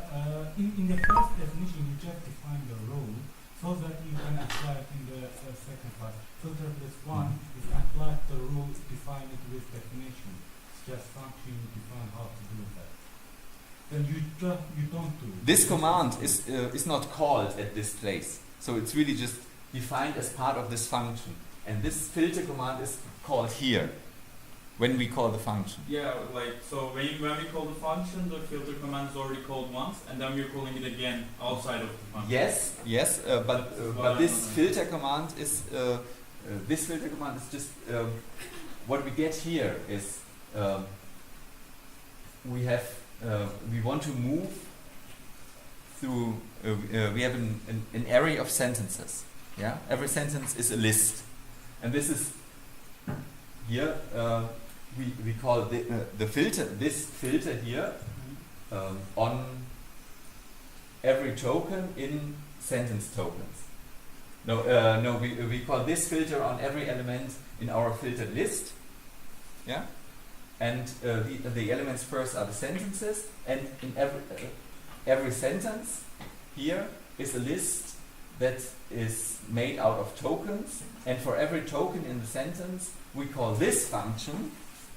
in the first definition, you just define the role so that you can apply it in the second part. Filter plus one is apply the rule, define it with definition. It's just function you define how to do that. Then you don't do it. This command is not called at this place, so it's really just defined as part of this function. And this filter command is called here when we call the function. Yeah, like so when we call the function, the filter command is already called once, and then we're calling it again outside of the function. Yes, but this filter command is just what we get here is we want to move through. We have an array of sentences. Yeah, every sentence is a list, and this is here. We call the filter. This filter here on every token in sentence tokens. No, we call this filter on every element in our filtered list. Yeah, and the elements first are the sentences, and in every sentence here is a list that is made out of tokens, and for every token in the sentence we call this function,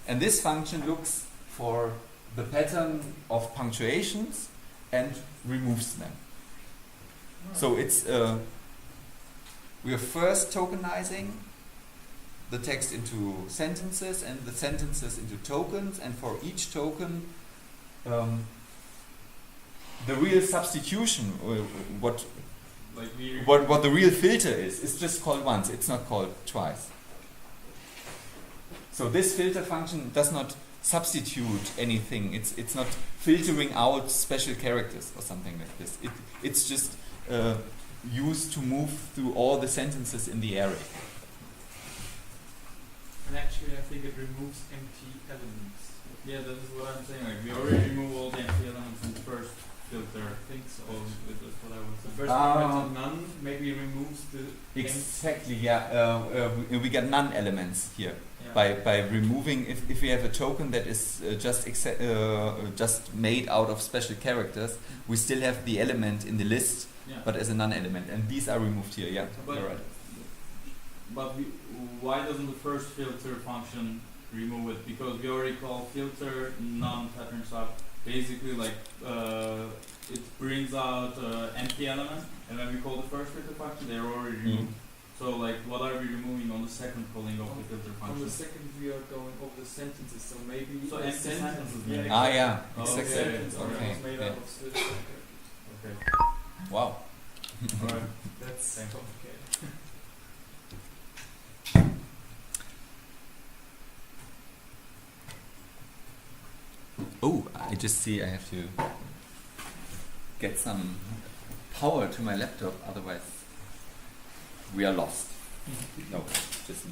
and this function looks for the pattern of punctuations and removes them. So it's we are first tokenizing the text into sentences and the sentences into tokens, and for each token the real substitution, what the real filter is just called once, it's not called twice. So this filter function does not substitute anything, it's not filtering out special characters or something like this. It's just used to move through all the sentences in the array. And actually, I think it removes empty elements. Yeah, that is what I'm saying. Like we already remove all the empty elements in the first filter. I think so. That's what I was The saying. first argument of none maybe removes the Exactly, yeah. We get none elements here. Yeah. By removing, if we have a token that is just made out of special characters, we still have the element in the list, Yeah. but as a non-element, and these are removed here. Yeah, But- you're right. But why doesn't the first filter function remove it? Because we already call filter non-pattern sub. Basically, like it brings out empty elements, and when we call the first filter function, they're already removed. So like, what are we removing on the second calling of the filter On function? the second, we are going over the sentences, so maybe So a empty sentence. sentences Yeah, maybe. Ah, yeah, Oh, exactly. okay. Sentence Okay. was made Yeah. out of Swiss. Okay. Wow. Alright. That's Thanks. complicated. Oh, I just see I have to get some power to my laptop, otherwise we are lost. No, just me.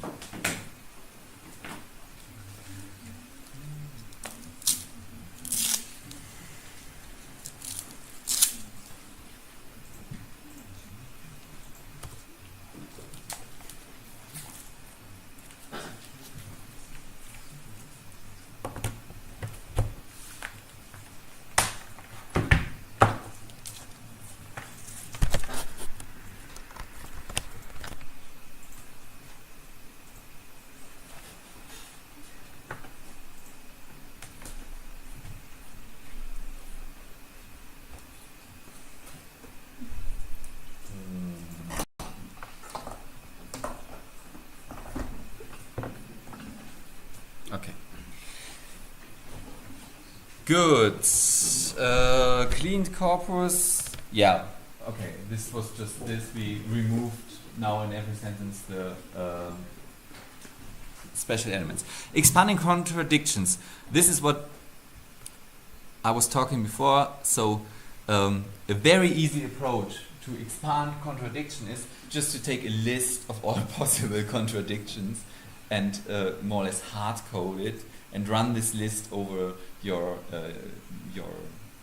Okay. Good. Cleaned corpus. Yeah. Okay. This was just this. We removed now in every sentence the special elements. Expanding contradictions. This is what I was talking before. So a very easy approach to expand contradiction is just to take a list of all possible contradictions and more or less hard code it and run this list over your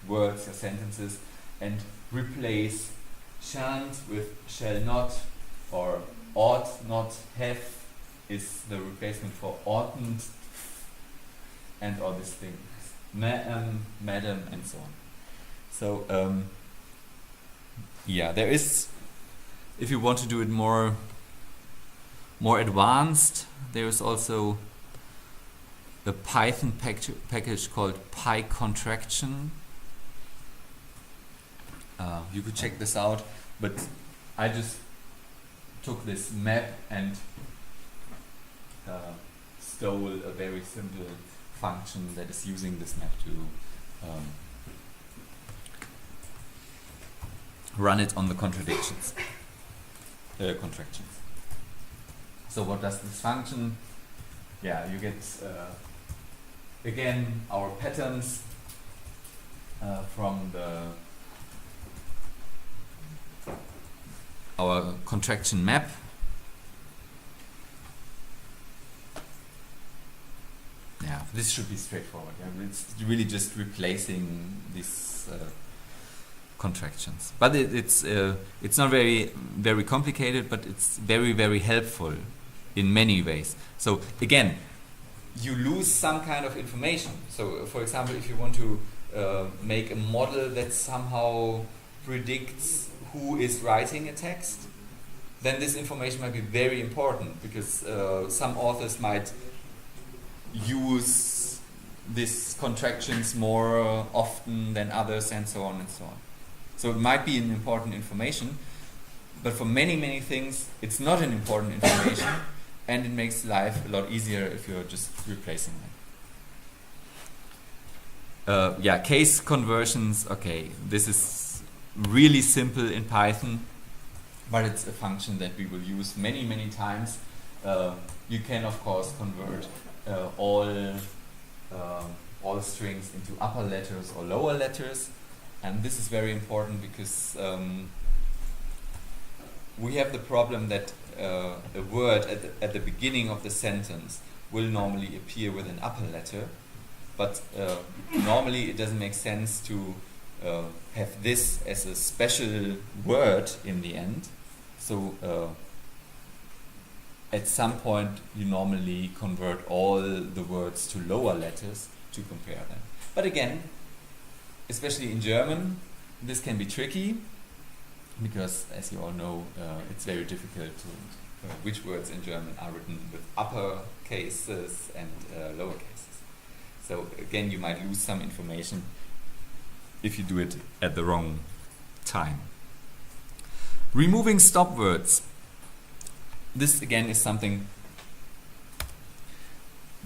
words, your sentences, and replace shan't with shall not, or ought not have is the replacement for oughtn't, and all these things, madam, and so on. So yeah, there is, if you want to do it more advanced, there is also a Python package called PyContraction. You could check this out, but I just took this map and stole a very simple function that is using this map to run it on the contradictions. Contractions. So what does this function? Yeah, you get again our patterns from our contraction map. Yeah, this should be straightforward. Yeah, it's really just replacing these contractions, but it's not very complicated, but it's very helpful in many ways. So again, you lose some kind of information. So for example, if you want to make a model that somehow predicts who is writing a text, then this information might be very important, because some authors might use these contractions more often than others, and so on and so on. So it might be an important information, but for many things it's not an important information, and it makes life a lot easier if you're just replacing them. Yeah, case conversions. Okay, this is really simple in Python, but it's a function that we will use many times. You can of course convert all strings into upper letters or lower letters, and this is very important because we have the problem that a word at the beginning of the sentence will normally appear with an upper letter, but normally it doesn't make sense to have this as a special word in the end. So at some point you normally convert all the words to lower letters to compare them. But again, especially in German, this can be tricky, because as you all know, it's very difficult to which words in German are written with upper cases and lower cases. So again, you might lose some information if you do it at the wrong time. Removing stop words. this again is something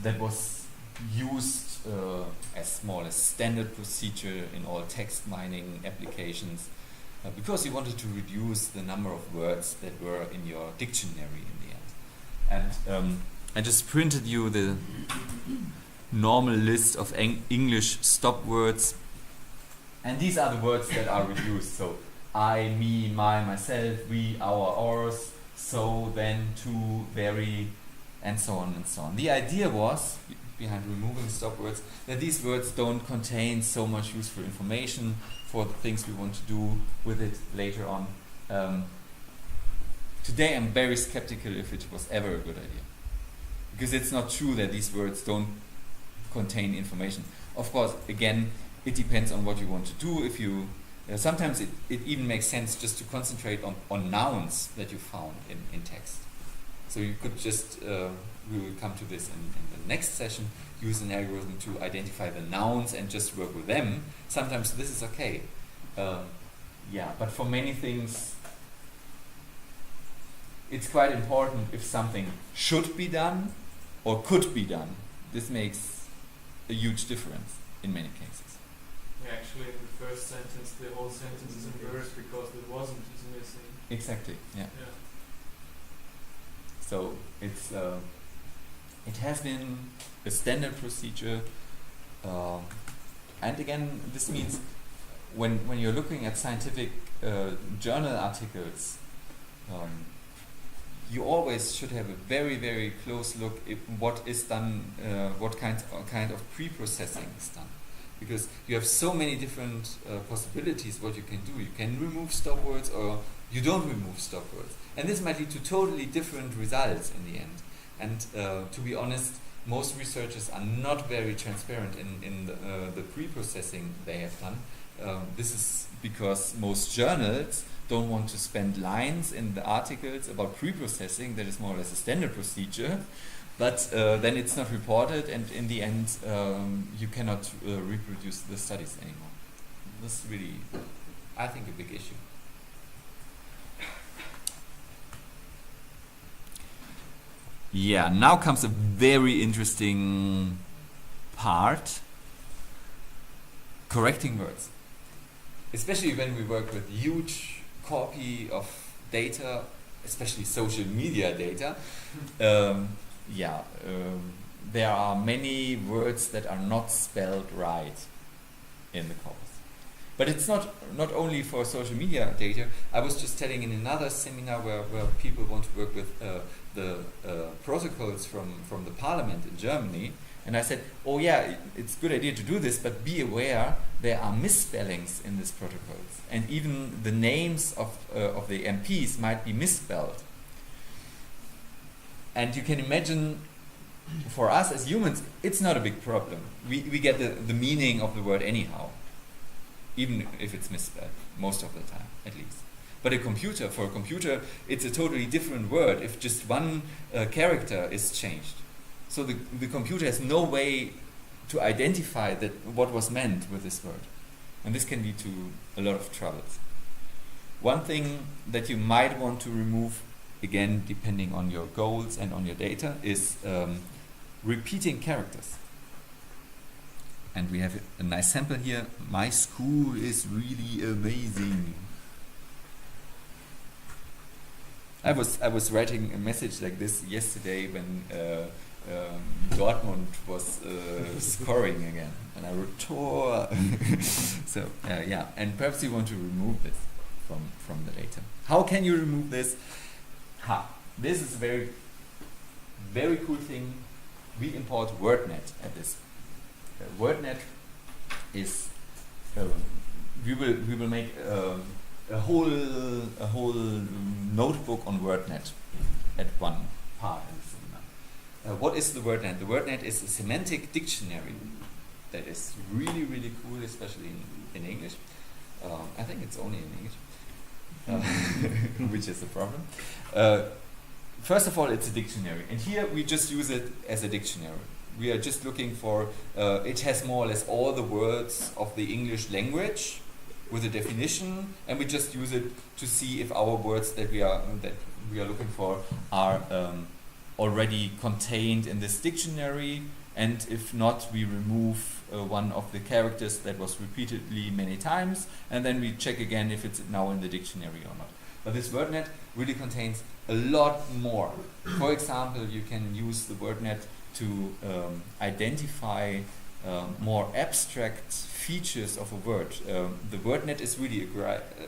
that was used as more as standard procedure in all text mining applications because you wanted to reduce the number of words that were in your dictionary in the end. And I just printed you the normal list of English stop words, and these are the words that are reduced. So I, me, my, myself, we, our, ours, so, then, to, very, and so on and so on. The idea was, behind removing stop words, that these words don't contain so much useful information for the things we want to do with it later on. Today I'm very skeptical if it was ever a good idea, because it's not true that these words don't contain information. Of course, again, it depends on what you want to do. If you sometimes it even makes sense just to concentrate on nouns that you found in text. So you could just, we will come to this in the next session, use an algorithm to identify the nouns and just work with them. Sometimes this is okay. But for many things, it's quite important if something should be done or could be done. This makes a huge difference in many cases. Yeah, actually, in the first sentence, the whole sentence is inverse because the wasn't is missing. Exactly. Yeah. So it's it has been a standard procedure, and again, this means when you're looking at scientific journal articles, you always should have a very, very close look at what is done, what kind of pre-processing is done. Because you have so many different possibilities what you can do. You can remove stop words or you don't remove stop words. And this might lead to totally different results in the end. And to be honest, most researchers are not very transparent in the pre-processing they have done. This is because most journals don't want to spend lines in the articles about pre-processing. That is more or less a standard procedure. But then it's not reported, and in the end, you cannot reproduce the studies anymore. This is really, I think, a big issue. Yeah, now comes a very interesting part. Correcting words. Especially when we work with huge copy of data, especially social media data. There are many words that are not spelled right in the corpus. But it's not only for social media data. I was just telling in another seminar where people want to work with the protocols from the parliament in Germany, and I said, oh yeah, it's a good idea to do this, but be aware there are misspellings in these protocols, and even the names of the MPs might be misspelled. And you can imagine, for us as humans, it's not a big problem. We get the meaning of the word anyhow, even if it's misspelled, most of the time, at least. But for a computer, it's a totally different word if just one character is changed. So the computer has no way to identify what was meant with this word. And this can lead to a lot of troubles. One thing that you might want to remove, again, depending on your goals and on your data, is repeating characters. And we have a nice sample here. My school is really amazing. I was writing a message like this yesterday when Dortmund was scoring again, and I wrote Tor. So and perhaps you want to remove this from the data. How can you remove this? This is a very, very cool thing. We import WordNet at this. WordNet is we will make a whole notebook on WordNet at one part in the seminar. What is the WordNet? The WordNet is a semantic dictionary that is really, really cool, especially in English. I think it's only in English, which is a problem. First of all, it's a dictionary, and here we just use it as a dictionary. We are just looking for, it has more or less all the words of the English language with a definition, and we just use it to see if our words that we are looking for are already contained in this dictionary, and if not, we remove one of the characters that was repeatedly many times, and then we check again if it's now in the dictionary or not. But this WordNet really contains a lot more. For example, you can use the WordNet to identify more abstract features of a word. The WordNet is really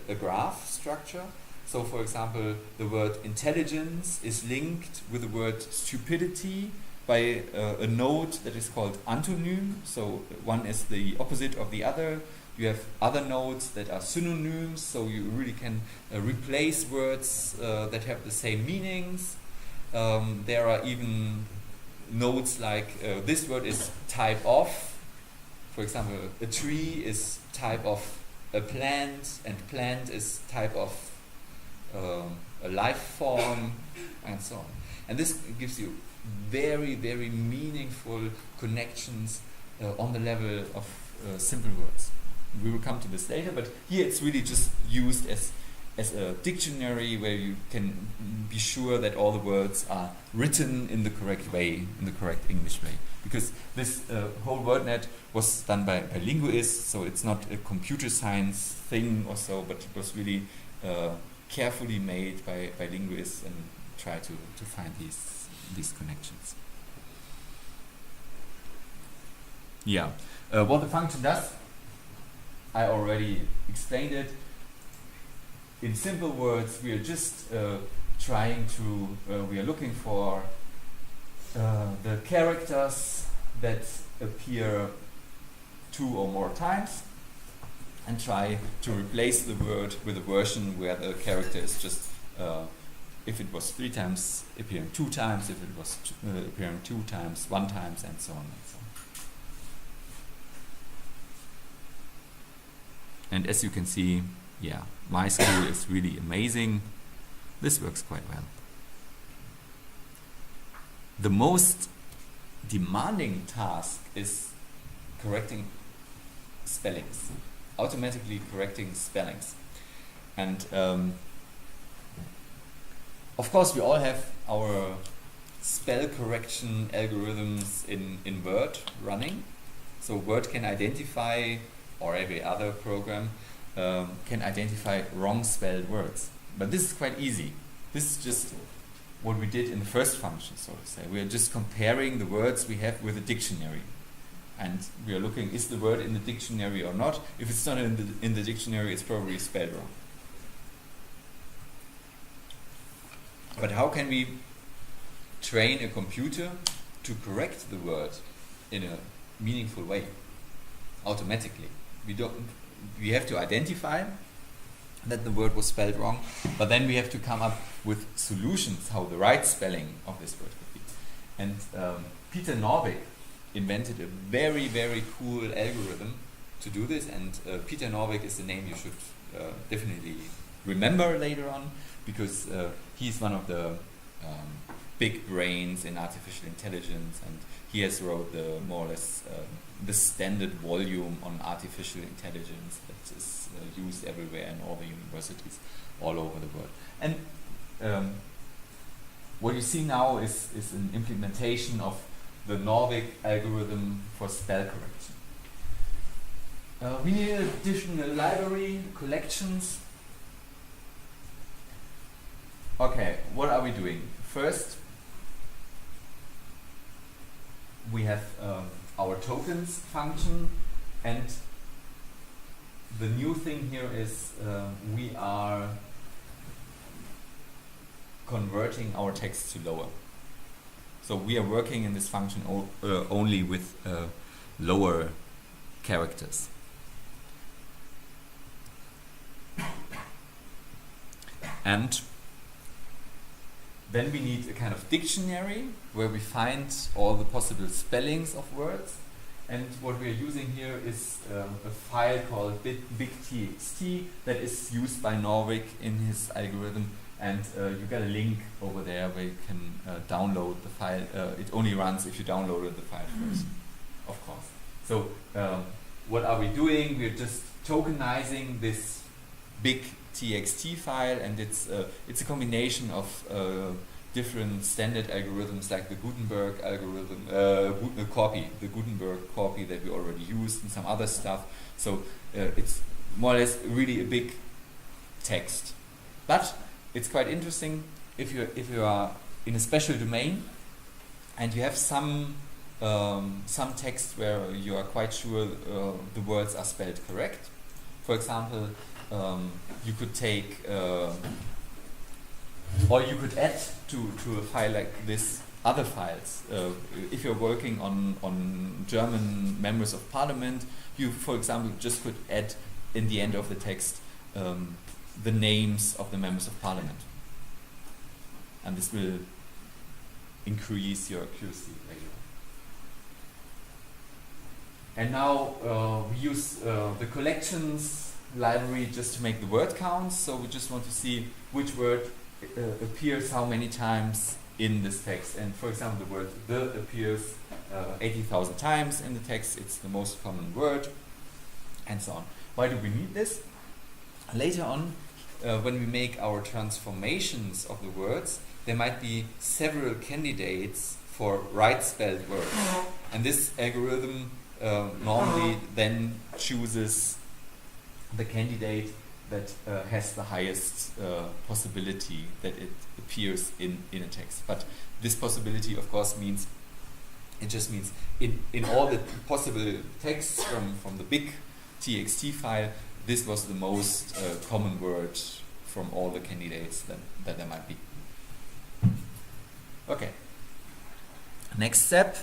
a graph structure. So, for example, the word intelligence is linked with the word stupidity by a node that is called antonym. So one is the opposite of the other. You have other nodes that are synonyms, so you really can replace words that have the same meanings. There are even nodes like this word is type of. For example, a tree is type of a plant, and plant is type of a life form, and so on. And this gives you very, very meaningful connections on the level of simple words. We will come to this later, but here it's really just used as a dictionary where you can be sure that all the words are written in the correct way, in the correct English way. Because this whole WordNet was done by linguists, so it's not a computer science thing or so, but it was really carefully made by linguists and try to find these connections. Yeah, what the function does, I already explained it. In simple words, we are just we are looking for the characters that appear 2 or more times, and try to replace the word with a version where the character is just, if it was 3 times, appearing 2 times, if it was appearing 2 times, 1 times, and so on and so on. And as you can see, yeah, MySQL is really amazing. This works quite well. The most demanding task is correcting spellings, automatically correcting spellings. And of course we all have our spell correction algorithms in Word running. So Word can identify, or every other program can identify wrong spelled words. But this is quite easy. This is just what we did in the first function, so to say. We are just comparing the words we have with a dictionary. And we are looking, is the word in the dictionary or not? If it's not in the dictionary, it's probably spelled wrong. But how can we train a computer to correct the word in a meaningful way, automatically? We have to identify that the word was spelled wrong, but then we have to come up with solutions how the right spelling of this word could be. And Peter Norvig invented a very, very cool algorithm to do this, and Peter Norvig is the name you should definitely remember later on, because he's one of the big brains in artificial intelligence, and he has wrote the more or less the standard volume on artificial intelligence that is used everywhere in all the universities all over the world. And what you see now is an implementation of the Norvig algorithm for spell correction. We need an additional library, collections. Okay, what are we doing? First, we have our tokens function, and the new thing here is we are converting our text to lower. So we are working in this function only with lower characters. And then we need a kind of dictionary where we find all the possible spellings of words. And what we are using here is a file called big.txt that is used by Norvig in his algorithm. And you get a link over there where you can download the file. It only runs if you downloaded the file first, of course. So what are we doing? We're just tokenizing this big txt file, and it's a combination of different standard algorithms like the Gutenberg algorithm, the Gutenberg copy that we already used, and some other stuff. So it's more or less really a big text. But it's quite interesting if you are in a special domain and you have some text where you are quite sure the words are spelled correct. For example, you could take or you could add to a file like this other files. If you're working on German members of parliament, you, for example, just could add in the end of the text the names of the members of parliament. And this will increase your accuracy later. And now we use the collections library just to make the word counts. So we just want to see which word appears how many times in this text. And for example, the word "the" appears 80,000 times in the text. It's the most common word, and so on. Why do we need this? Later on, when we make our transformations of the words, there might be several candidates for right-spelled words. And this algorithm normally then chooses the candidate that has the highest possibility that it appears in a text. But this possibility, of course, means it just means in all the possible texts from the big txt file, this was the most common word from all the candidates that there might be. Okay. Next step.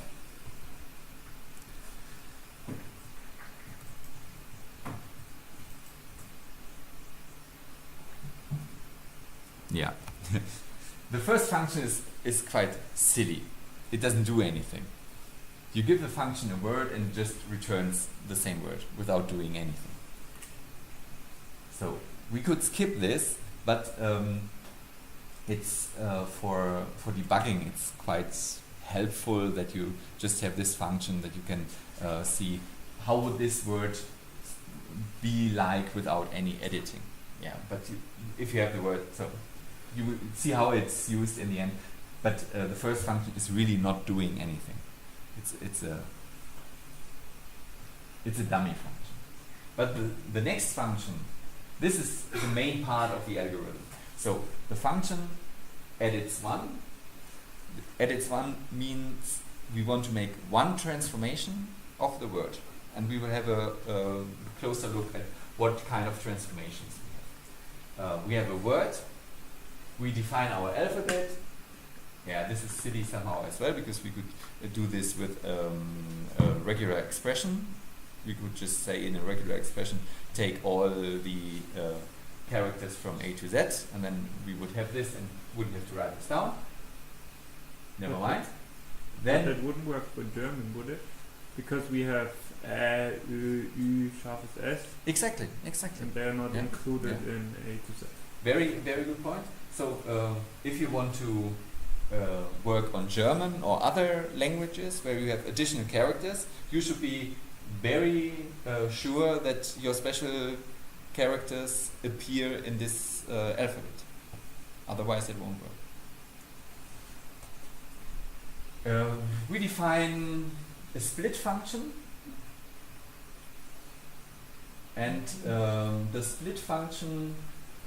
Yeah. The first function is quite silly. It doesn't do anything. You give the function a word and it just returns the same word without doing anything. So we could skip this, but it's for debugging it's quite helpful that you just have this function that you can see how would this word be like without any editing. Yeah, but if you have the word, so you will see how it's used in the end. But the first function is really not doing anything. It's a dummy function. But the next function, this is the main part of the algorithm. So the function edits one. Edits one means we want to make one transformation of the word, and we will have a closer look at what kind of transformations we have. We have a word. We define our alphabet. Yeah, this is silly somehow as well, because we could do this with a regular expression. We could just say in a regular expression, take all the characters from A to Z, and then we would have this and wouldn't have to write this down. Never mind. Then that wouldn't work for German, would it? Because we have Ü, scharfes S. Exactly. And they're not included in A to Z. Very, very good point. So if you want to work on German or other languages where you have additional characters, you should be very sure that your special characters appear in this alphabet. Otherwise it won't work. We define a split function, and the split function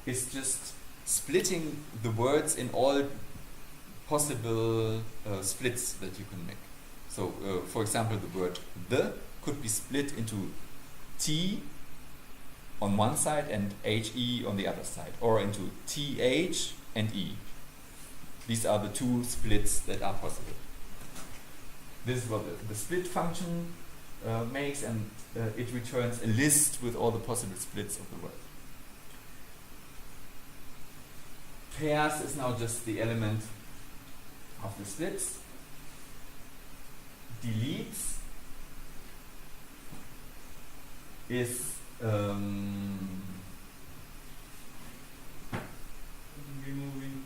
is just splitting the words in all possible splits that you can make. So for example, the word "the" could be split into T on one side and HE on the other side, or into TH and E. These are the two splits that are possible. This is what the split function makes, and it returns a list with all the possible splits of the word. Pairs is now just the element of the splits. Deletes is removing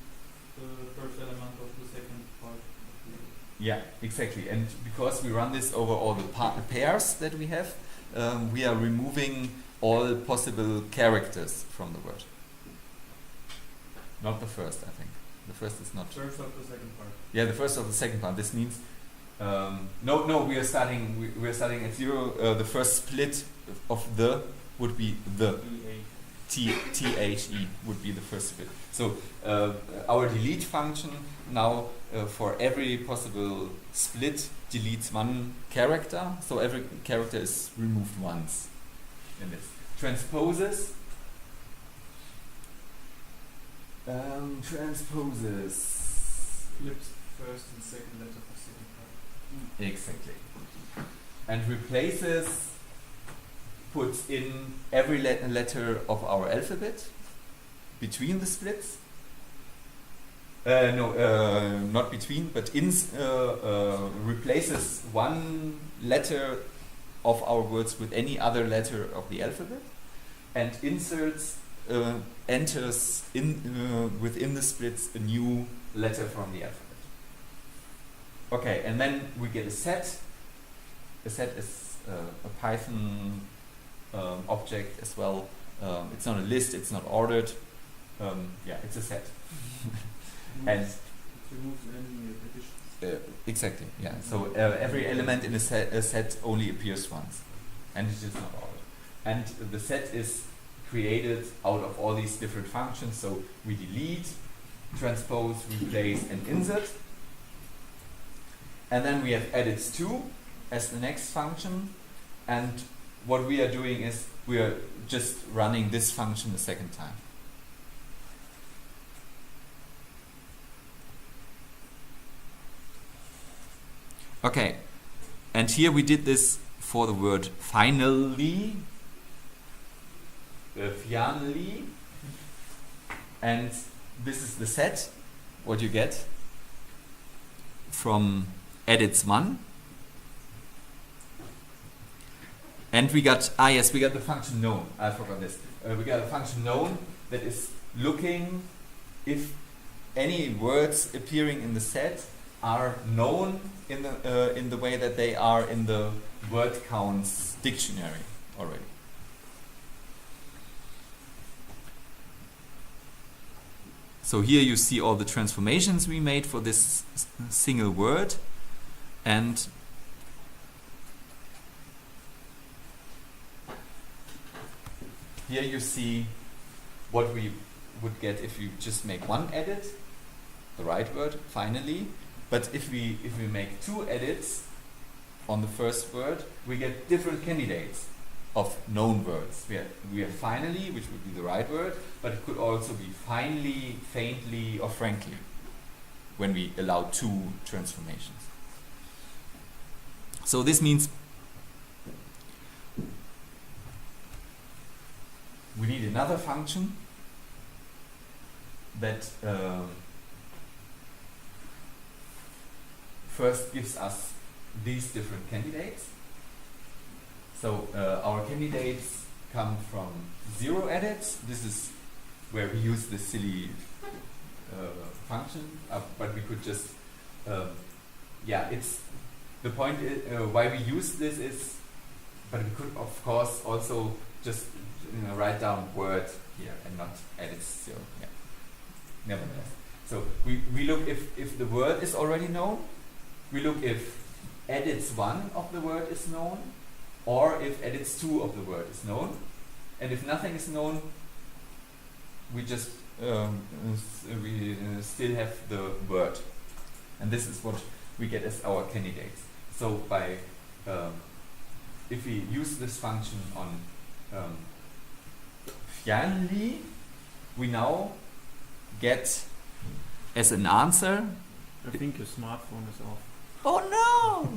the first element of the second part. Yeah, exactly. And because we run this over all the pairs that we have, we are removing all possible characters from the word. Not the first, I think. The first is not. First of the second part. Yeah, the first of the second part. This means no. We are starting. We are starting at 0. The first split of the would be the. THE would be the first split. So our delete function now for every possible split deletes one character. So every character is removed once in this. Transposes. Flips first and second letter of second part. Exactly. And replaces, puts in every letter of our alphabet between the splits. Not between, but replaces one letter of our words with any other letter of the alphabet, and inserts, enters in within the splits a new letter from the alphabet. Okay, and then we get a set. A set is a Python object as well. It's not a list, it's not ordered. It's a set. And removes any additions. exactly, yeah. So every element in a set only appears once, and it is not ordered. And the set is created out of all these different functions. So we delete, transpose, replace, and insert. And then we have edits 2 as the next function. And what we are doing is we are just running this function a second time. Okay, and here we did this for the word finally, finally, and this is the set, what you get from edits 1. And we got, we got the function known. I forgot this. We got a function known that is looking if any words appearing in the set are known in the way that they are in the word counts dictionary already. So here you see all the transformations we made for this single word, and here you see what we would get if you just make one edit, the right word, finally. But if we make 2 edits on the first word, we get different candidates of known words. We have finally, which would be the right word, but it could also be finely, faintly, or frankly, when we allow 2 transformations. So this means we need another function that first gives us these different candidates. So our candidates come from 0 edits. This is where we use this silly function, but we could just it's the point why we use this is, but we could of course also just write down word here and not edits 0. Yeah. Nevertheless, so we look if the word is already known. We look if edits 1 of the word is known, or if edits 2 of the word is known. And if nothing is known, we just still have the word. And this is what we get as our candidates. So by if we use this function on fjernly, we now get as an answer. I think your smartphone is off. Oh no!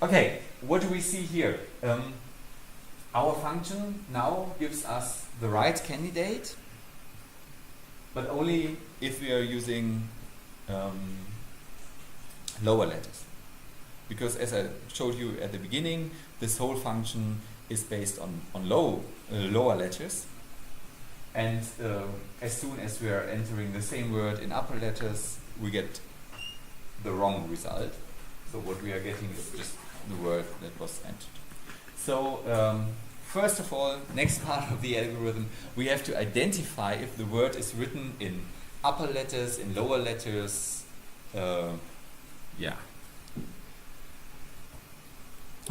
Okay, what do we see here? Our function now gives us the right candidate, but only if we are using lower letters. Because as I showed you at the beginning, this whole function is based on lower letters. And as soon as we are entering the same word in upper letters, we get the wrong result. So what we are getting is just the word that was entered. So first of all, next part of the algorithm, we have to identify if the word is written in upper letters, in lower letters, yeah.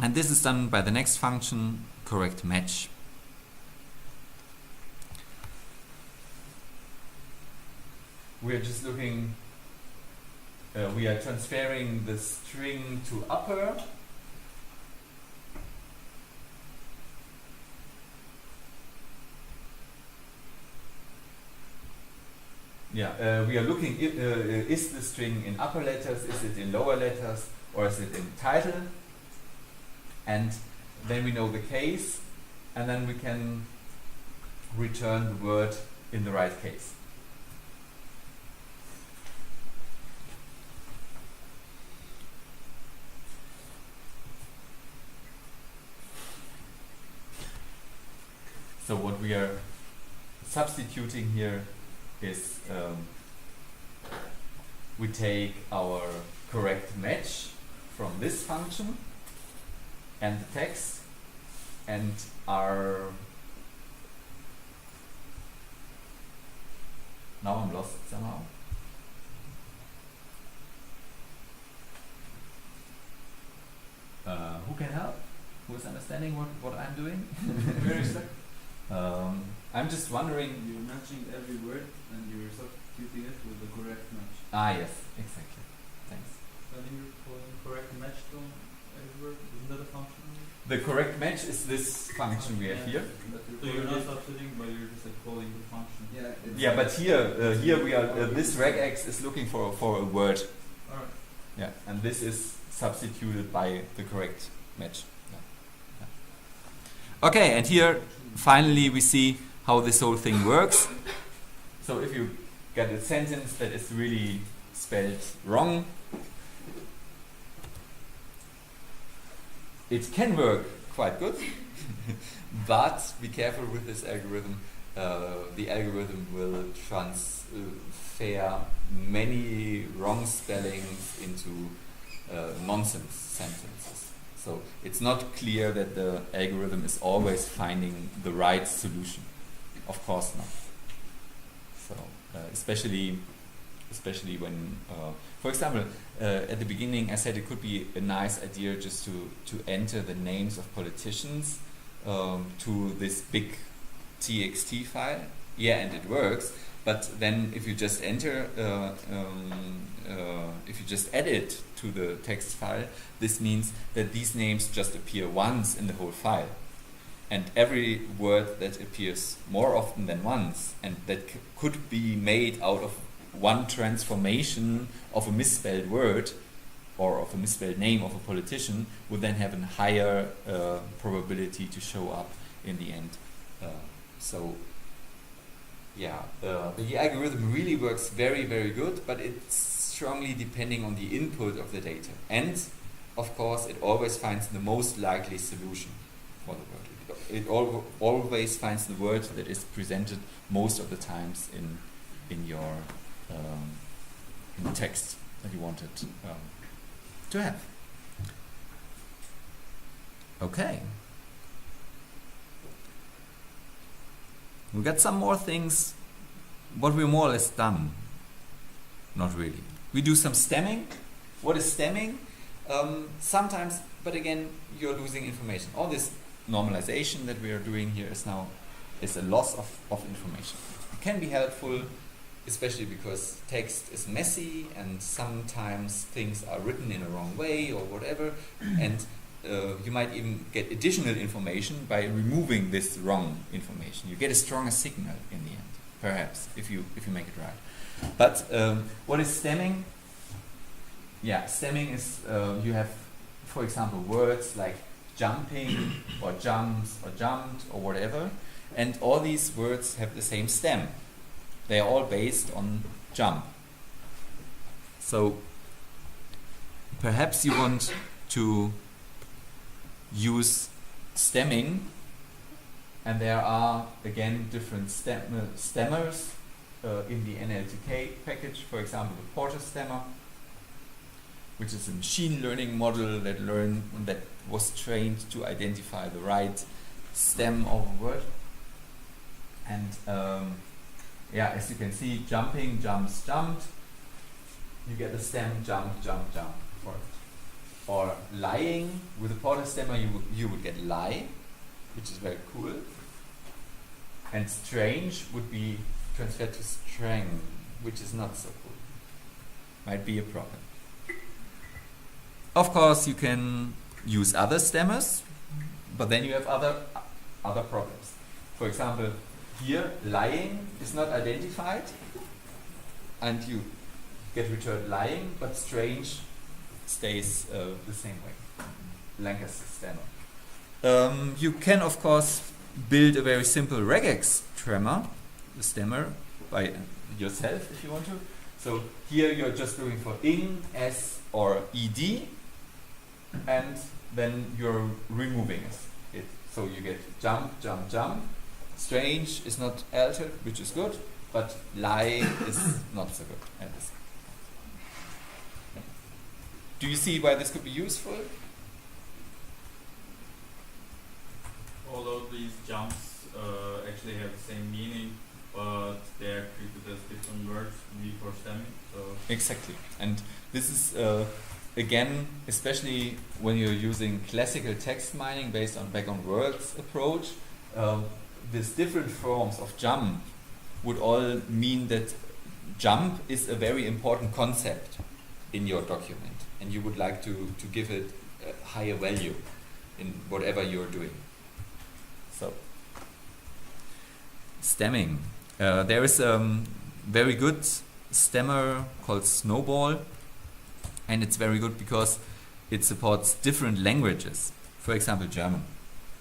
And this is done by the next function, correct match. We're just looking, we are transferring the string to upper. Yeah, we are looking, is the string in upper letters, is it in lower letters, or is it in title? And then we know the case, and then we can return the word in the right case. So what we are substituting here is we take our correct match from this function and the text and our, now I'm lost somehow. Who can help? Who is understanding what I'm doing? Very stuck. I'm just wondering. You're matching every word and you're substituting it with the correct match. Ah, yes, exactly. Thanks. Then you're calling correct match to every word. Isn't that a function? The correct match is this function we have here. So you're not substituting, but you're just calling the function. Yeah, but here we are. This regex is looking for a word. All right. Yeah, and this is substituted by the correct match. Yeah. Yeah. Okay, and here finally we see how this whole thing works. So if you get a sentence that is really spelled wrong, it can work quite good, but be careful with this algorithm. The algorithm will transfer many wrong spellings into nonsense sentences. So it's not clear that the algorithm is always finding the right solution. Of course not. So especially when, for example, at the beginning I said it could be a nice idea just to enter the names of politicians to this big TXT file. Yeah, and it works. But then if you just enter, if you just add it to the text file, this means that these names just appear once in the whole file. And every word that appears more often than once, and that could be made out of one transformation of a misspelled word or of a misspelled name of a politician, would then have a higher probability to show up in the end. Yeah, the algorithm really works very, very good, but it's strongly depending on the input of the data. And, of course, it always finds the most likely solution for the word. It always finds the word that is presented most of the times in your in the text that you wanted to have. Okay. We got some more things, but we're more or less done. Not really. We do some stemming. What is stemming? Sometimes, but again, you're losing information. All this normalization that we are doing here is a loss of information. It can be helpful, especially because text is messy and sometimes things are written in a wrong way or whatever, and you might even get additional information by removing this wrong information. You get a stronger signal in the end, perhaps, if you make it right. But what is stemming? Yeah, stemming is you have, for example, words like jumping or jumps or jumped or whatever, and all these words have the same stem. They are all based on jump. So perhaps you want to use stemming, and there are again different stemmers in the NLTK package, for example the Porter stemmer. which is a machine learning model that was trained to identify the right stem of a word. And as you can see, jumping, jumps, jumped. You get a stem, jump, jump, jump for it. Or lying, with a Porter stemmer you would get lie, which is very cool. And strange would be transferred to strang, which is not so cool. Might be a problem. Of course, you can use other stemmers, but then you have other problems. For example, here lying is not identified, and you get returned lying, but strange stays the same way. Lancaster stemmer. You can, of course, build a very simple regex stemmer by yourself if you want to. So here you're just looking for ing, s, or ed, and then you're removing it. So you get jump, jump, jump. Strange is not altered, which is good, but lie is not so good at this. Do you see why this could be useful? Although these jumps actually have the same meaning, but they are treated as different words before stemming. So exactly, and this is again, especially when you're using classical text mining based on back-on words approach, these different forms of jump would all mean that jump is a very important concept in your document, and you would like to give it a higher value in whatever you're doing. So, stemming. There is a very good stemmer called Snowball, and it's very good because it supports different languages. For example, German.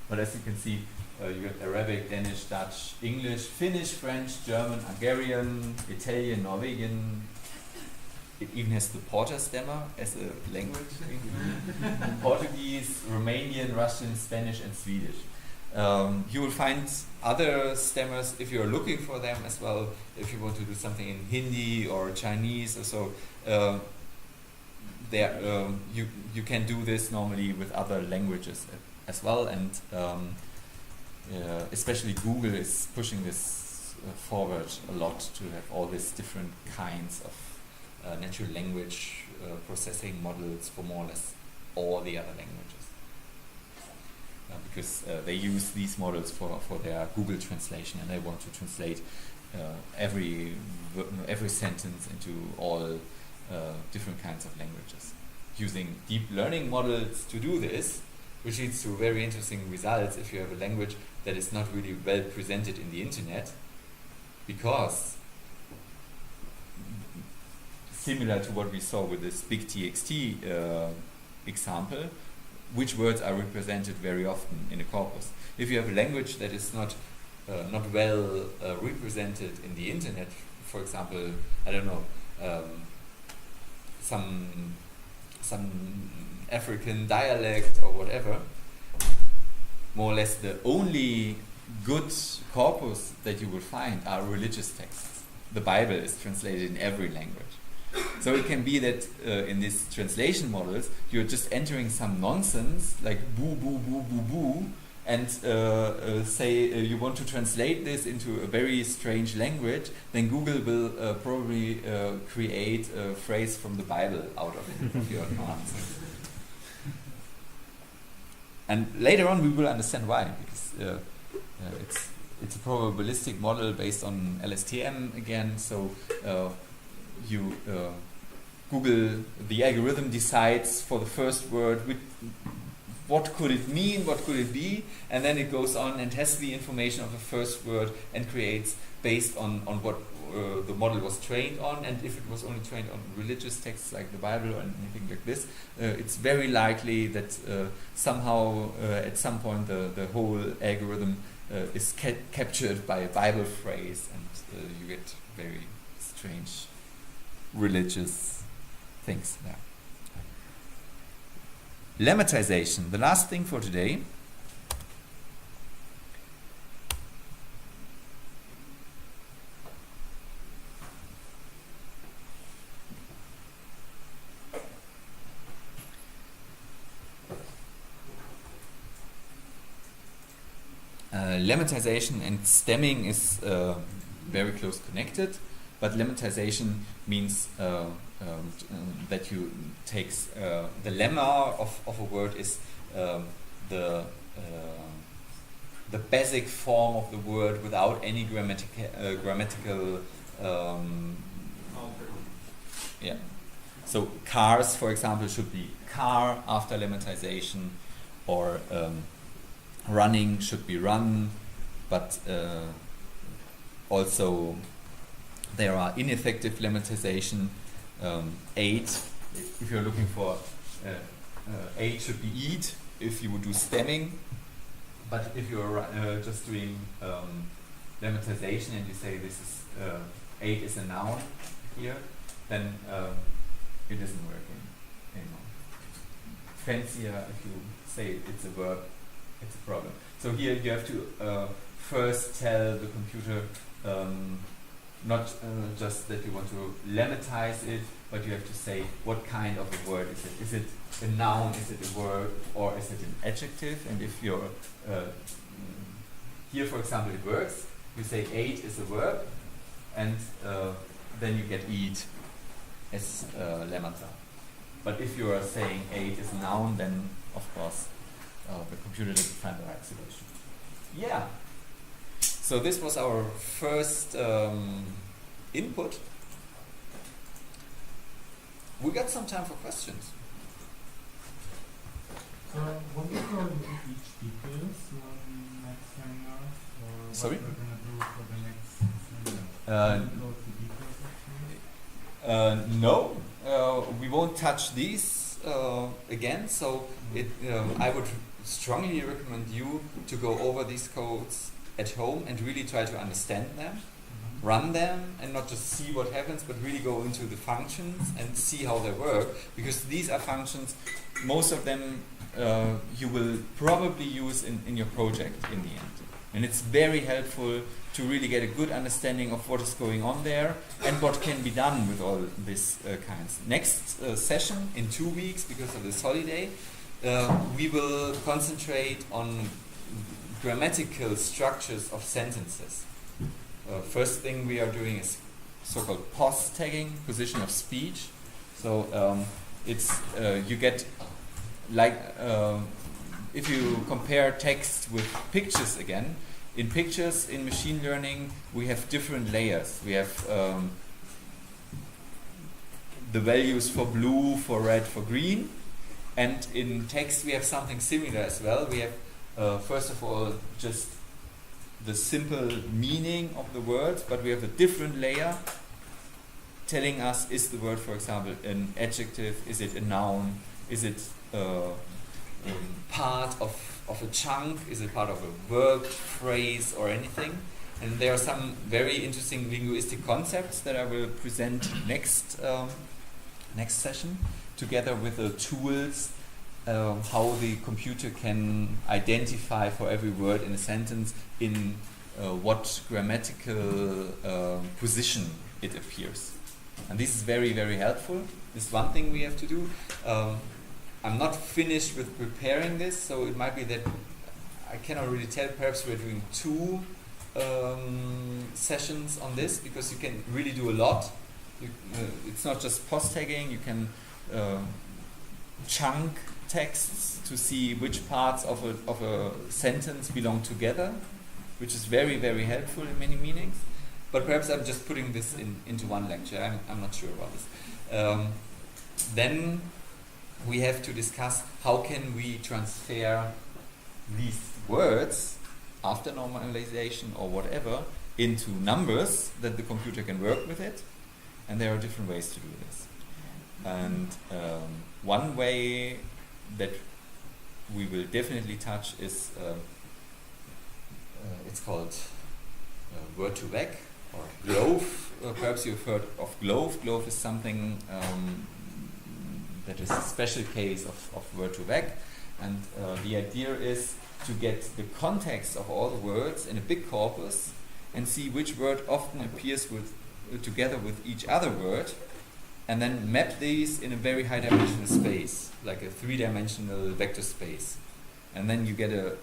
But as you can see, you have Arabic, Danish, Dutch, English, Finnish, French, German, Hungarian, Italian, Norwegian. It even has the Porter stemmer as a language. Portuguese, Romanian, Russian, Spanish, and Swedish. You will find other stemmers if you're looking for them as well. If you want to do something in Hindi or Chinese or so, you can do this normally with other languages as well. And especially Google is pushing this forward a lot to have all these different kinds of natural language processing models for more or less all the other languages. Because they use these models for their Google translation, and they want to translate every sentence into all different kinds of languages. Using deep learning models to do this, which leads to very interesting results if you have a language that is not really well presented in the internet, because similar to what we saw with this big TXT example, which words are represented very often in a corpus. If you have a language that is not well represented in the internet, for example, I don't know, some African dialect or whatever, more or less the only good corpus that you will find are religious texts. The Bible is translated in every language. So it can be that in these translation models, you're just entering some nonsense like boo, boo, boo, boo, boo, and say you want to translate this into a very strange language, then Google will probably create a phrase from the Bible out of your nonsense. And later on we will understand why, because it's a probabilistic model based on LSTM again, so you Google, the algorithm decides for the first word what could it mean, what could it be, and then it goes on and tests the information of the first word and creates based on what the model was trained on. And if it was only trained on religious texts like the Bible or anything like this, it's very likely that somehow at some point the whole algorithm is captured by a Bible phrase, and you get very strange religious things there. Lemmatization, the last thing for today. lemmatization and stemming is very close connected, but lemmatization means that you take the lemma of a word is the basic form of the word without any grammatical yeah. So cars, for example, should be car after lemmatization, or running should be run, but also there are ineffective lemmatization. 8, if you're looking for 8 should be eat if you would do stemming, but if you're just doing lemmatization and you say this is 8 is a noun here, then it isn't working anymore. Fancier, if you say it's a verb, it's a problem. So here you have to first tell the computer not just that you want to lemmatize it, but you have to say what kind of a word is it. Is it a noun, is it a word, or is it an adjective? And if you're here, for example, it works. You say 8 is a verb, and then you get eat as lemmata. But if you are saying 8 is a noun, then of course the computer doesn't find the right solution. Yeah. So this was our first input. We got some time for questions. So, what is going to each details next seminar? Or Sorry? what we're going to do for the next seminar? Will we go to details actually? No, we won't touch these again. So I would strongly recommend you to go over these codes at home and really try to understand them, run them, and not just see what happens, but really go into the functions and see how they work, because these are functions, most of them you will probably use in your project in the end. And it's very helpful to really get a good understanding of what is going on there and what can be done with all these kinds. Next session in 2 weeks, because of this holiday, we will concentrate on grammatical structures of sentences. First thing we are doing is so-called POS tagging, position of speech. So it's you get like if you compare text with pictures again. In pictures, in machine learning, we have different layers. We have the values for blue, for red, for green, and in text we have something similar as well. We have first of all just the simple meaning of the words, but we have a different layer telling us, is the word, for example, an adjective, is it a noun, is it part of a chunk, is it part of a verb, phrase, or anything. And there are some very interesting linguistic concepts that I will present next session, together with the tools how the computer can identify for every word in a sentence in what grammatical position it appears. And this is very, very helpful. This is one thing we have to do. I'm not finished with preparing this, so it might be that I cannot really tell. Perhaps we're doing 2 sessions on this, because you can really do a lot. It's not just post tagging. You can chunk texts to see which parts of a sentence belong together, which is very, very helpful in many meanings. But perhaps I'm just putting this into one lecture. I'm not sure about this. Then we have to discuss how can we transfer these words after normalization or whatever into numbers that the computer can work with it. And there are different ways to do this. And one way that we will definitely touch is it's called word2vec or Glove. Perhaps you've heard of Glove. Glove is something that is a special case of word2vec, and the idea is to get the context of all the words in a big corpus and see which word often appears together with each other word, and then map these in a very high dimensional space, like a 3-dimensional vector space. and then you get a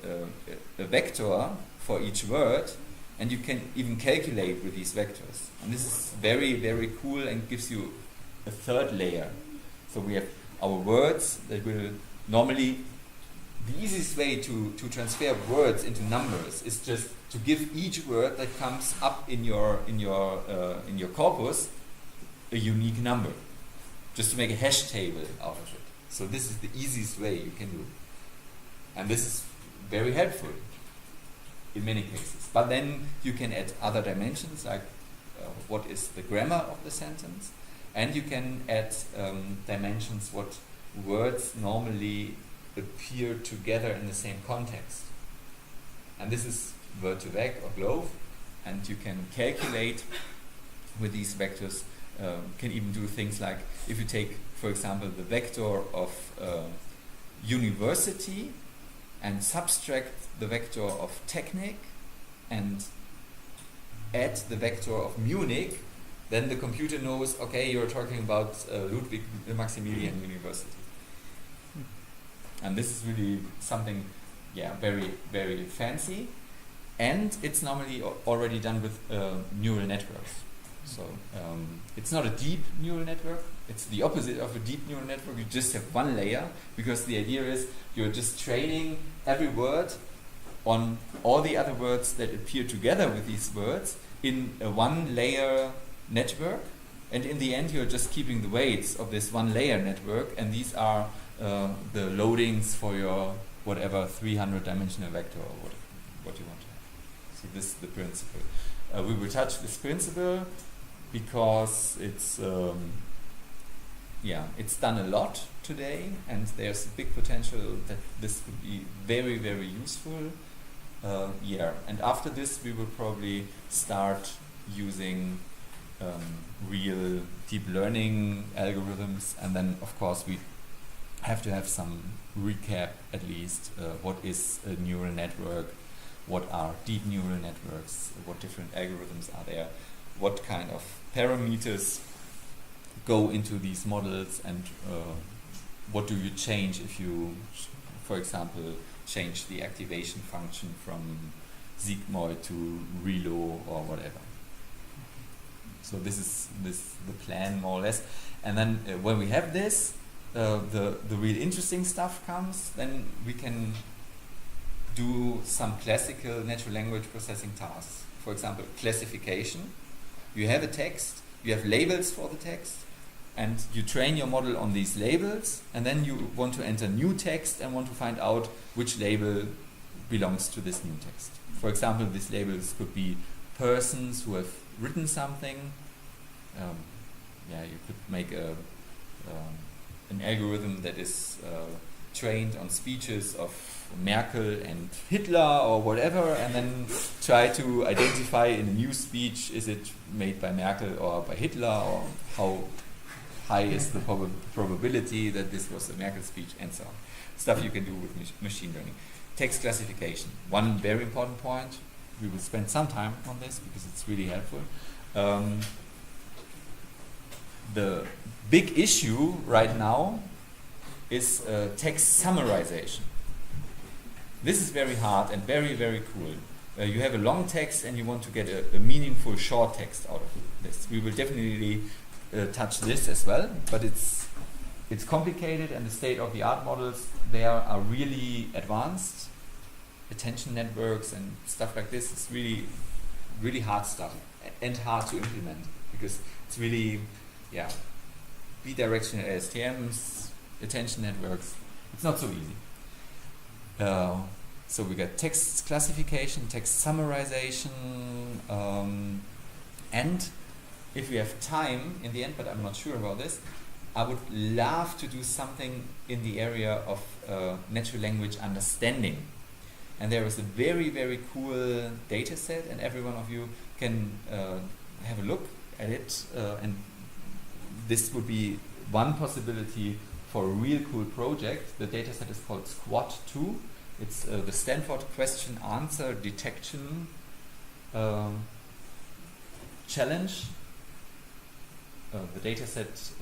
vector for each word, and you can even calculate with these vectors. And this is very, very cool and gives you a third layer. So we have our words that will normally, the easiest way to transfer words into numbers is just to give each word that comes up in your corpus a unique number, just to make a hash table out of it. So this is the easiest way you can do, and this is very helpful in many cases. But then you can add other dimensions, like what is the grammar of the sentence, and you can add dimensions what words normally appear together in the same context. And this is word2vec or Glove, and you can calculate with these vectors. Can even do things like, if you take, for example, the vector of university and subtract the vector of Technik and add the vector of Munich, then the computer knows, okay, you're talking about Ludwig Maximilian University. And this is really something, very, very fancy. And it's normally already done with neural networks. So it's not a deep neural network. It's the opposite of a deep neural network. You just have one layer, because the idea is you're just training every word on all the other words that appear together with these words in a one layer network. And in the end, you're just keeping the weights of this one layer network. And these are the loadings for your whatever 300 dimensional vector or what you want to have. So this is the principle. We will touch this principle because it's done a lot today, and there's a big potential that this could be very, very useful. And after this we will probably start using real deep learning algorithms, and then of course we have to have some recap at least. What is a neural network? What are deep neural networks? What different algorithms are there? What kind of parameters go into these models, and what do you change if you, for example, change the activation function from sigmoid to relo or whatever. So this is the plan, more or less. And then when we have this, the real interesting stuff comes. Then we can do some classical natural language processing tasks. For example, classification. You have a text, you have labels for the text, and you train your model on these labels, and then you want to enter new text and want to find out which label belongs to this new text. For example, these labels could be persons who have written something. You could make an algorithm that is trained on speeches of Merkel and Hitler or whatever, and then try to identify in a new speech, is it made by Merkel or by Hitler, or how high is the probability that this was a Merkel speech, and so on. Stuff you can do with machine learning. Text classification. One very important point. We will spend some time on this because it's really helpful. The big issue right now is text summarization. This is very hard and very, very cool. You have a long text and you want to get a meaningful short text out of this. We will definitely touch this as well, but it's complicated, and the state-of-the-art models there are really advanced. Attention networks and stuff like this is really, really hard stuff and hard to implement, because it's really, bidirectional LSTMs, attention networks. It's not so easy. So we got text classification, text summarization, and if we have time in the end, but I'm not sure about this, I would love to do something in the area of natural language understanding. And there is a very, very cool data set, and every one of you can have a look at it. And this would be one possibility for a real cool project. The data set is called SQuAD2. It's the Stanford Question Answer Detection Challenge. The data set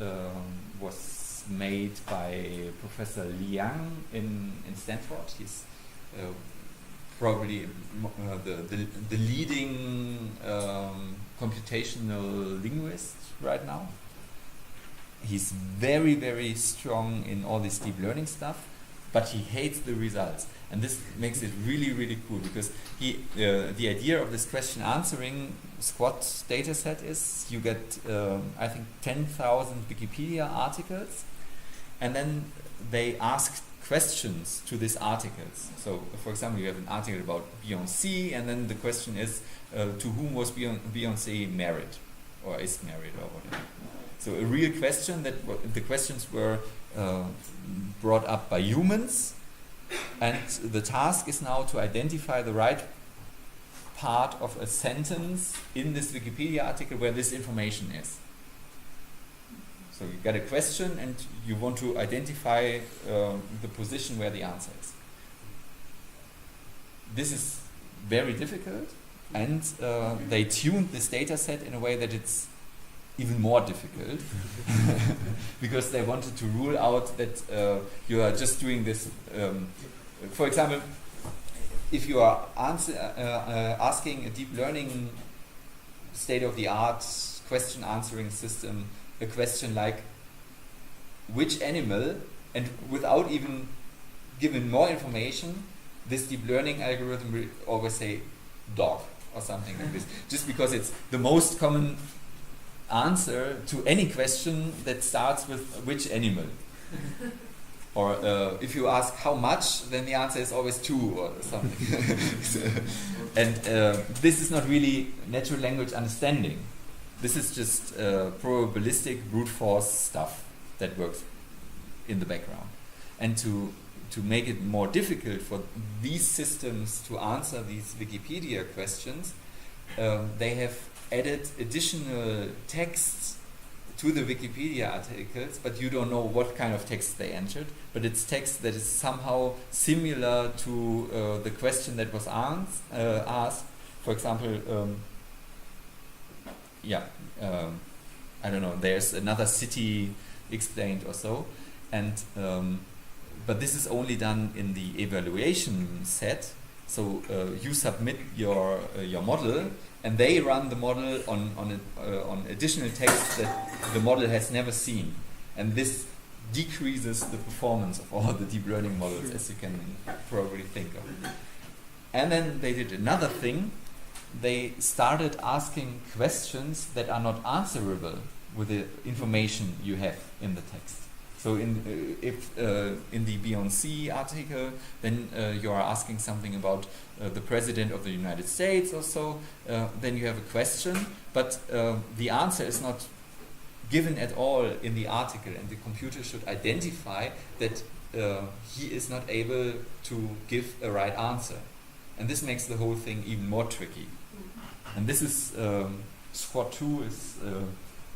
was made by Professor Liang in Stanford. probably the leading computational linguist right now. He's very, very strong in all this deep learning stuff, but he hates the results. And this makes it really, really cool, because the idea of this question answering squad data set is you get, I think, 10,000 Wikipedia articles, and then they ask questions to these articles. So, for example, you have an article about Beyoncé, and then the question is, to whom was Beyoncé married, or is married, or whatever. So a real question that the questions were brought up by humans, and the task is now to identify the right part of a sentence in this Wikipedia article where this information is. So you get a question and you want to identify the position where the answer is. This is very difficult, and they tuned this data set in a way that it's even more difficult because they wanted to rule out that you are just doing this. For example, if you are asking a deep learning state-of-the-art question answering system a question like which animal, and without even giving more information, this deep learning algorithm will always say dog or something like this, just because it's the most common answer to any question that starts with which animal. Or if you ask how much, then the answer is always 2 or something. And this is not really natural language understanding. This is just probabilistic brute force stuff that works in the background. And to make it more difficult for these systems to answer these Wikipedia questions, they have added additional texts to the Wikipedia articles, but you don't know what kind of text they entered, but it's text that is somehow similar to the question that was asked. For example, I don't know, there's another city explained or so, and but this is only done in the evaluation set. So you submit your model, and they run the model on additional text that the model has never seen, and this decreases the performance of all the deep learning models, as you can probably think of. And then they did another thing. They started asking questions that are not answerable with the information you have in the text. So if in the Beyoncé article, then you are asking something about the President of the United States or so, then you have a question, but the answer is not given at all in the article, and the computer should identify that he is not able to give a right answer. And this makes the whole thing even more tricky. And this is, Squad 2 is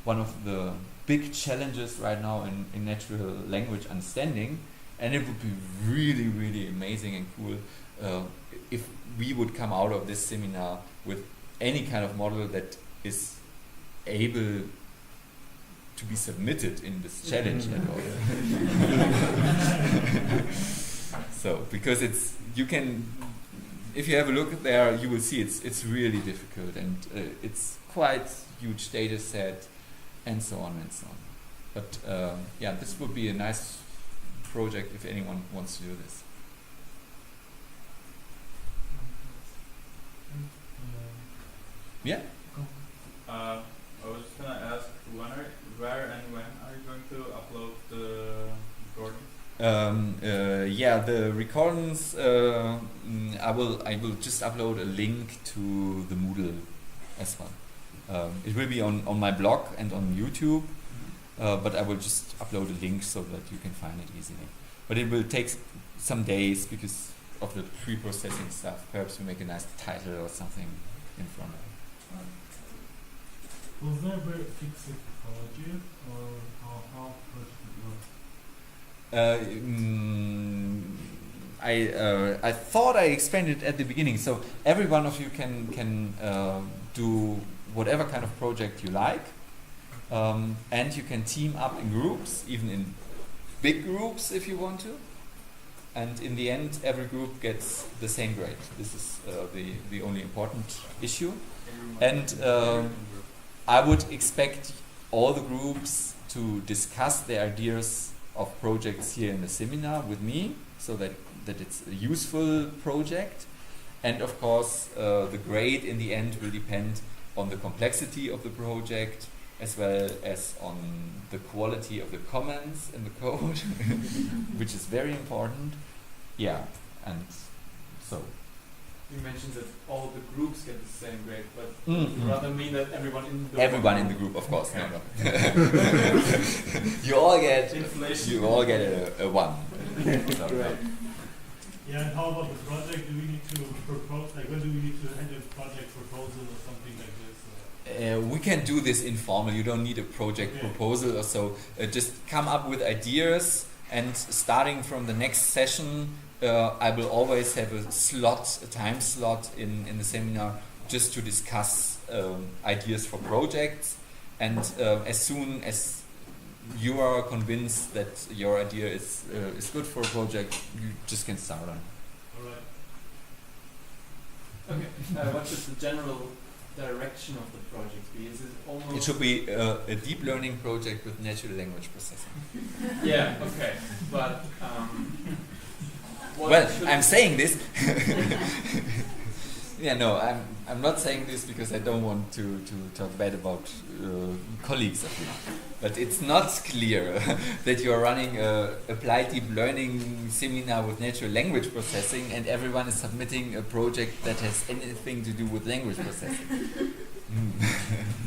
one of the big challenges right now in natural language understanding, and it would be really, really amazing and cool if we would come out of this seminar with any kind of model that is able to be submitted in this challenge at all. So, because it's, you can, if you have a look there, you will see it's really difficult, and it's quite huge data set, and so on and so on. But yeah, this would be a nice project if anyone wants to do this. Yeah? I was just going to ask, where and when are you going to upload the recording? Yeah, the recordings, I will just upload a link to the Moodle as well. It will be on my blog and on YouTube, but I will just upload a link so that you can find it easily. But it will take some days because of the pre-processing stuff. Perhaps we make a nice title or something in front of it. Was there a very fixed project, or how project work? I thought I explained it at the beginning. So every one of you can do whatever kind of project you like, and you can team up in groups, even in big groups if you want to. and in the end, every group gets the same grade. This is the only important issue. And I would expect all the groups to discuss their ideas of projects here in the seminar with me, so that it's a useful project. And of course, the grade in the end will depend on the complexity of the project, as well as on the quality of the comments in the code, which is very important. Yeah, and so. You mentioned that all the groups get the same grade, but Mm-hmm. you rather mean that everyone in the Everyone in the group, of course. No, no. You all get Inflation. You all get a 1. So, Right. Yeah, and how about the project? Do we need to propose, like when do we need to hand a project proposal or something like this? we can do this informal. You don't need a project proposal or so. Just come up with ideas, and starting from the next session, I will always have a time slot in the seminar just to discuss ideas for projects. And as soon as you are convinced that your idea is good for a project, you just can start on. Alright. Okay. What should the general direction of the project be? Is it almost? It should be a deep learning project with natural language processing. Yeah. Okay. But what Well, should I'm saying this. Yeah, no, I'm not saying this because I don't want to talk bad about colleagues of you. But it's not clear that you are running a applied deep learning seminar with natural language processing, and everyone is submitting a project that has anything to do with language processing.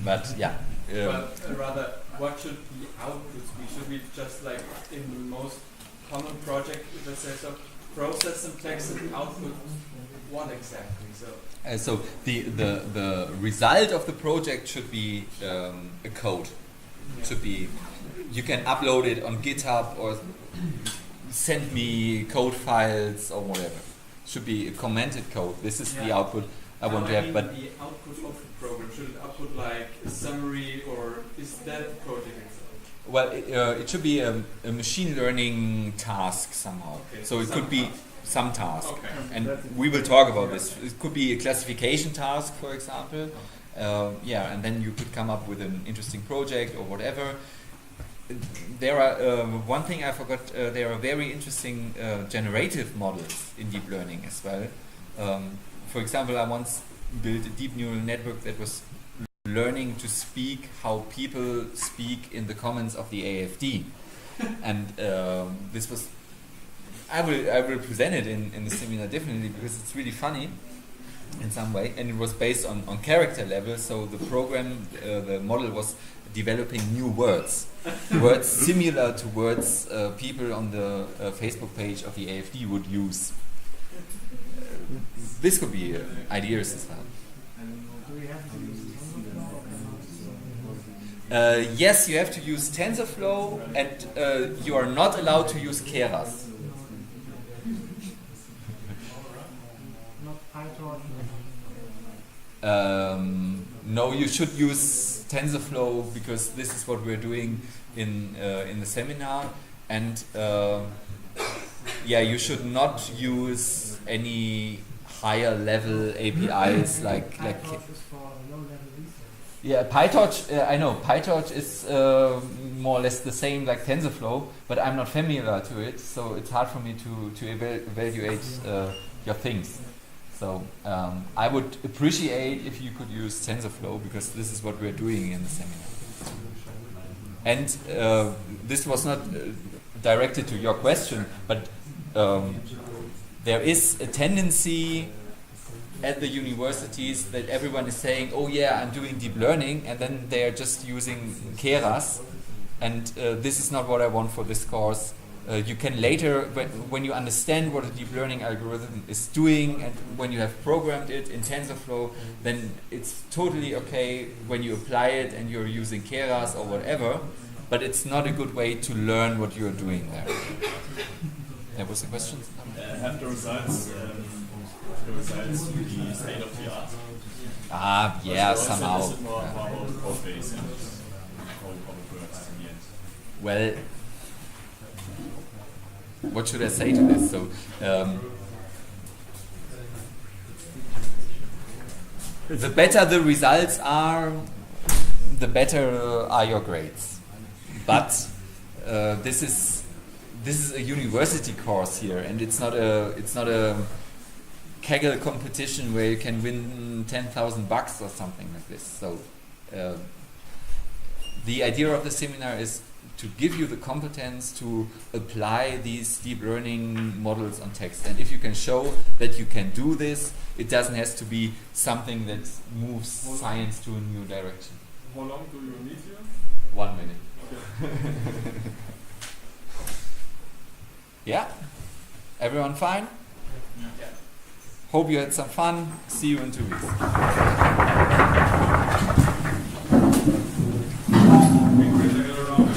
But yeah. But rather, what should the outputs be? Should we just, like in the most common project, let's say, so process some text and output what exactly? So the result of the project should be a code. Yeah. Should be, you can upload it on GitHub or send me code files or whatever. Should be a commented code. This is the output I want to have. But the output of the program, should it output like a summary, or is that the project itself? well, it should be a machine learning task somehow. Okay, So it could be some task. Okay. And we will talk about this. It could be a classification task, for example. And then you could come up with an interesting project or whatever. There are one thing I forgot. There are very interesting generative models in deep learning as well. For example, I once built a deep neural network that was learning to speak how people speak in the comments of the AfD, and this was. I will present it in the seminar definitely because it's really funny in some way, and it was based on character level. So the program, the model was developing new words similar to words people on the Facebook page of the AfD would use. This could be ideas as well. Yes, you have to use Tensor Flow, and you are not allowed to use Keras. No, you should use TensorFlow because this is what we're doing in the seminar, and you should not use any higher level APIs like PyTorch. I know PyTorch is more or less the same like TensorFlow, but I'm not familiar to it, so it's hard for me to evaluate your things. So I would appreciate if you could use TensorFlow because this is what we're doing in the seminar. And this was not directed to your question, but there is a tendency at the universities that everyone is saying, oh yeah, I'm doing deep learning, and then they are just using Keras, and this is not what I want for this course. You can later, when you understand what a deep learning algorithm is doing and when you have programmed it in TensorFlow, then it's totally okay when you apply it and you're using Keras or whatever, but it's not a good way to learn what you're doing there. That was the question? Have the results be state of the art? Yeah, Or somehow. is it more about code base and how it works in the end? Well, what should I say to this? So. The better the results are, the better are your grades. But this is a university course here, and it's not a Kaggle competition where you can win $10,000 or something like this. So the idea of the seminar is to give you the competence to apply these deep learning models on text. And if you can show that you can do this, it doesn't have to be something that moves science to a new direction. How long do you need here? 1 minute. Okay. Yeah? Everyone fine? Yeah. Hope you had some fun. See you in 2 weeks. Bring the around.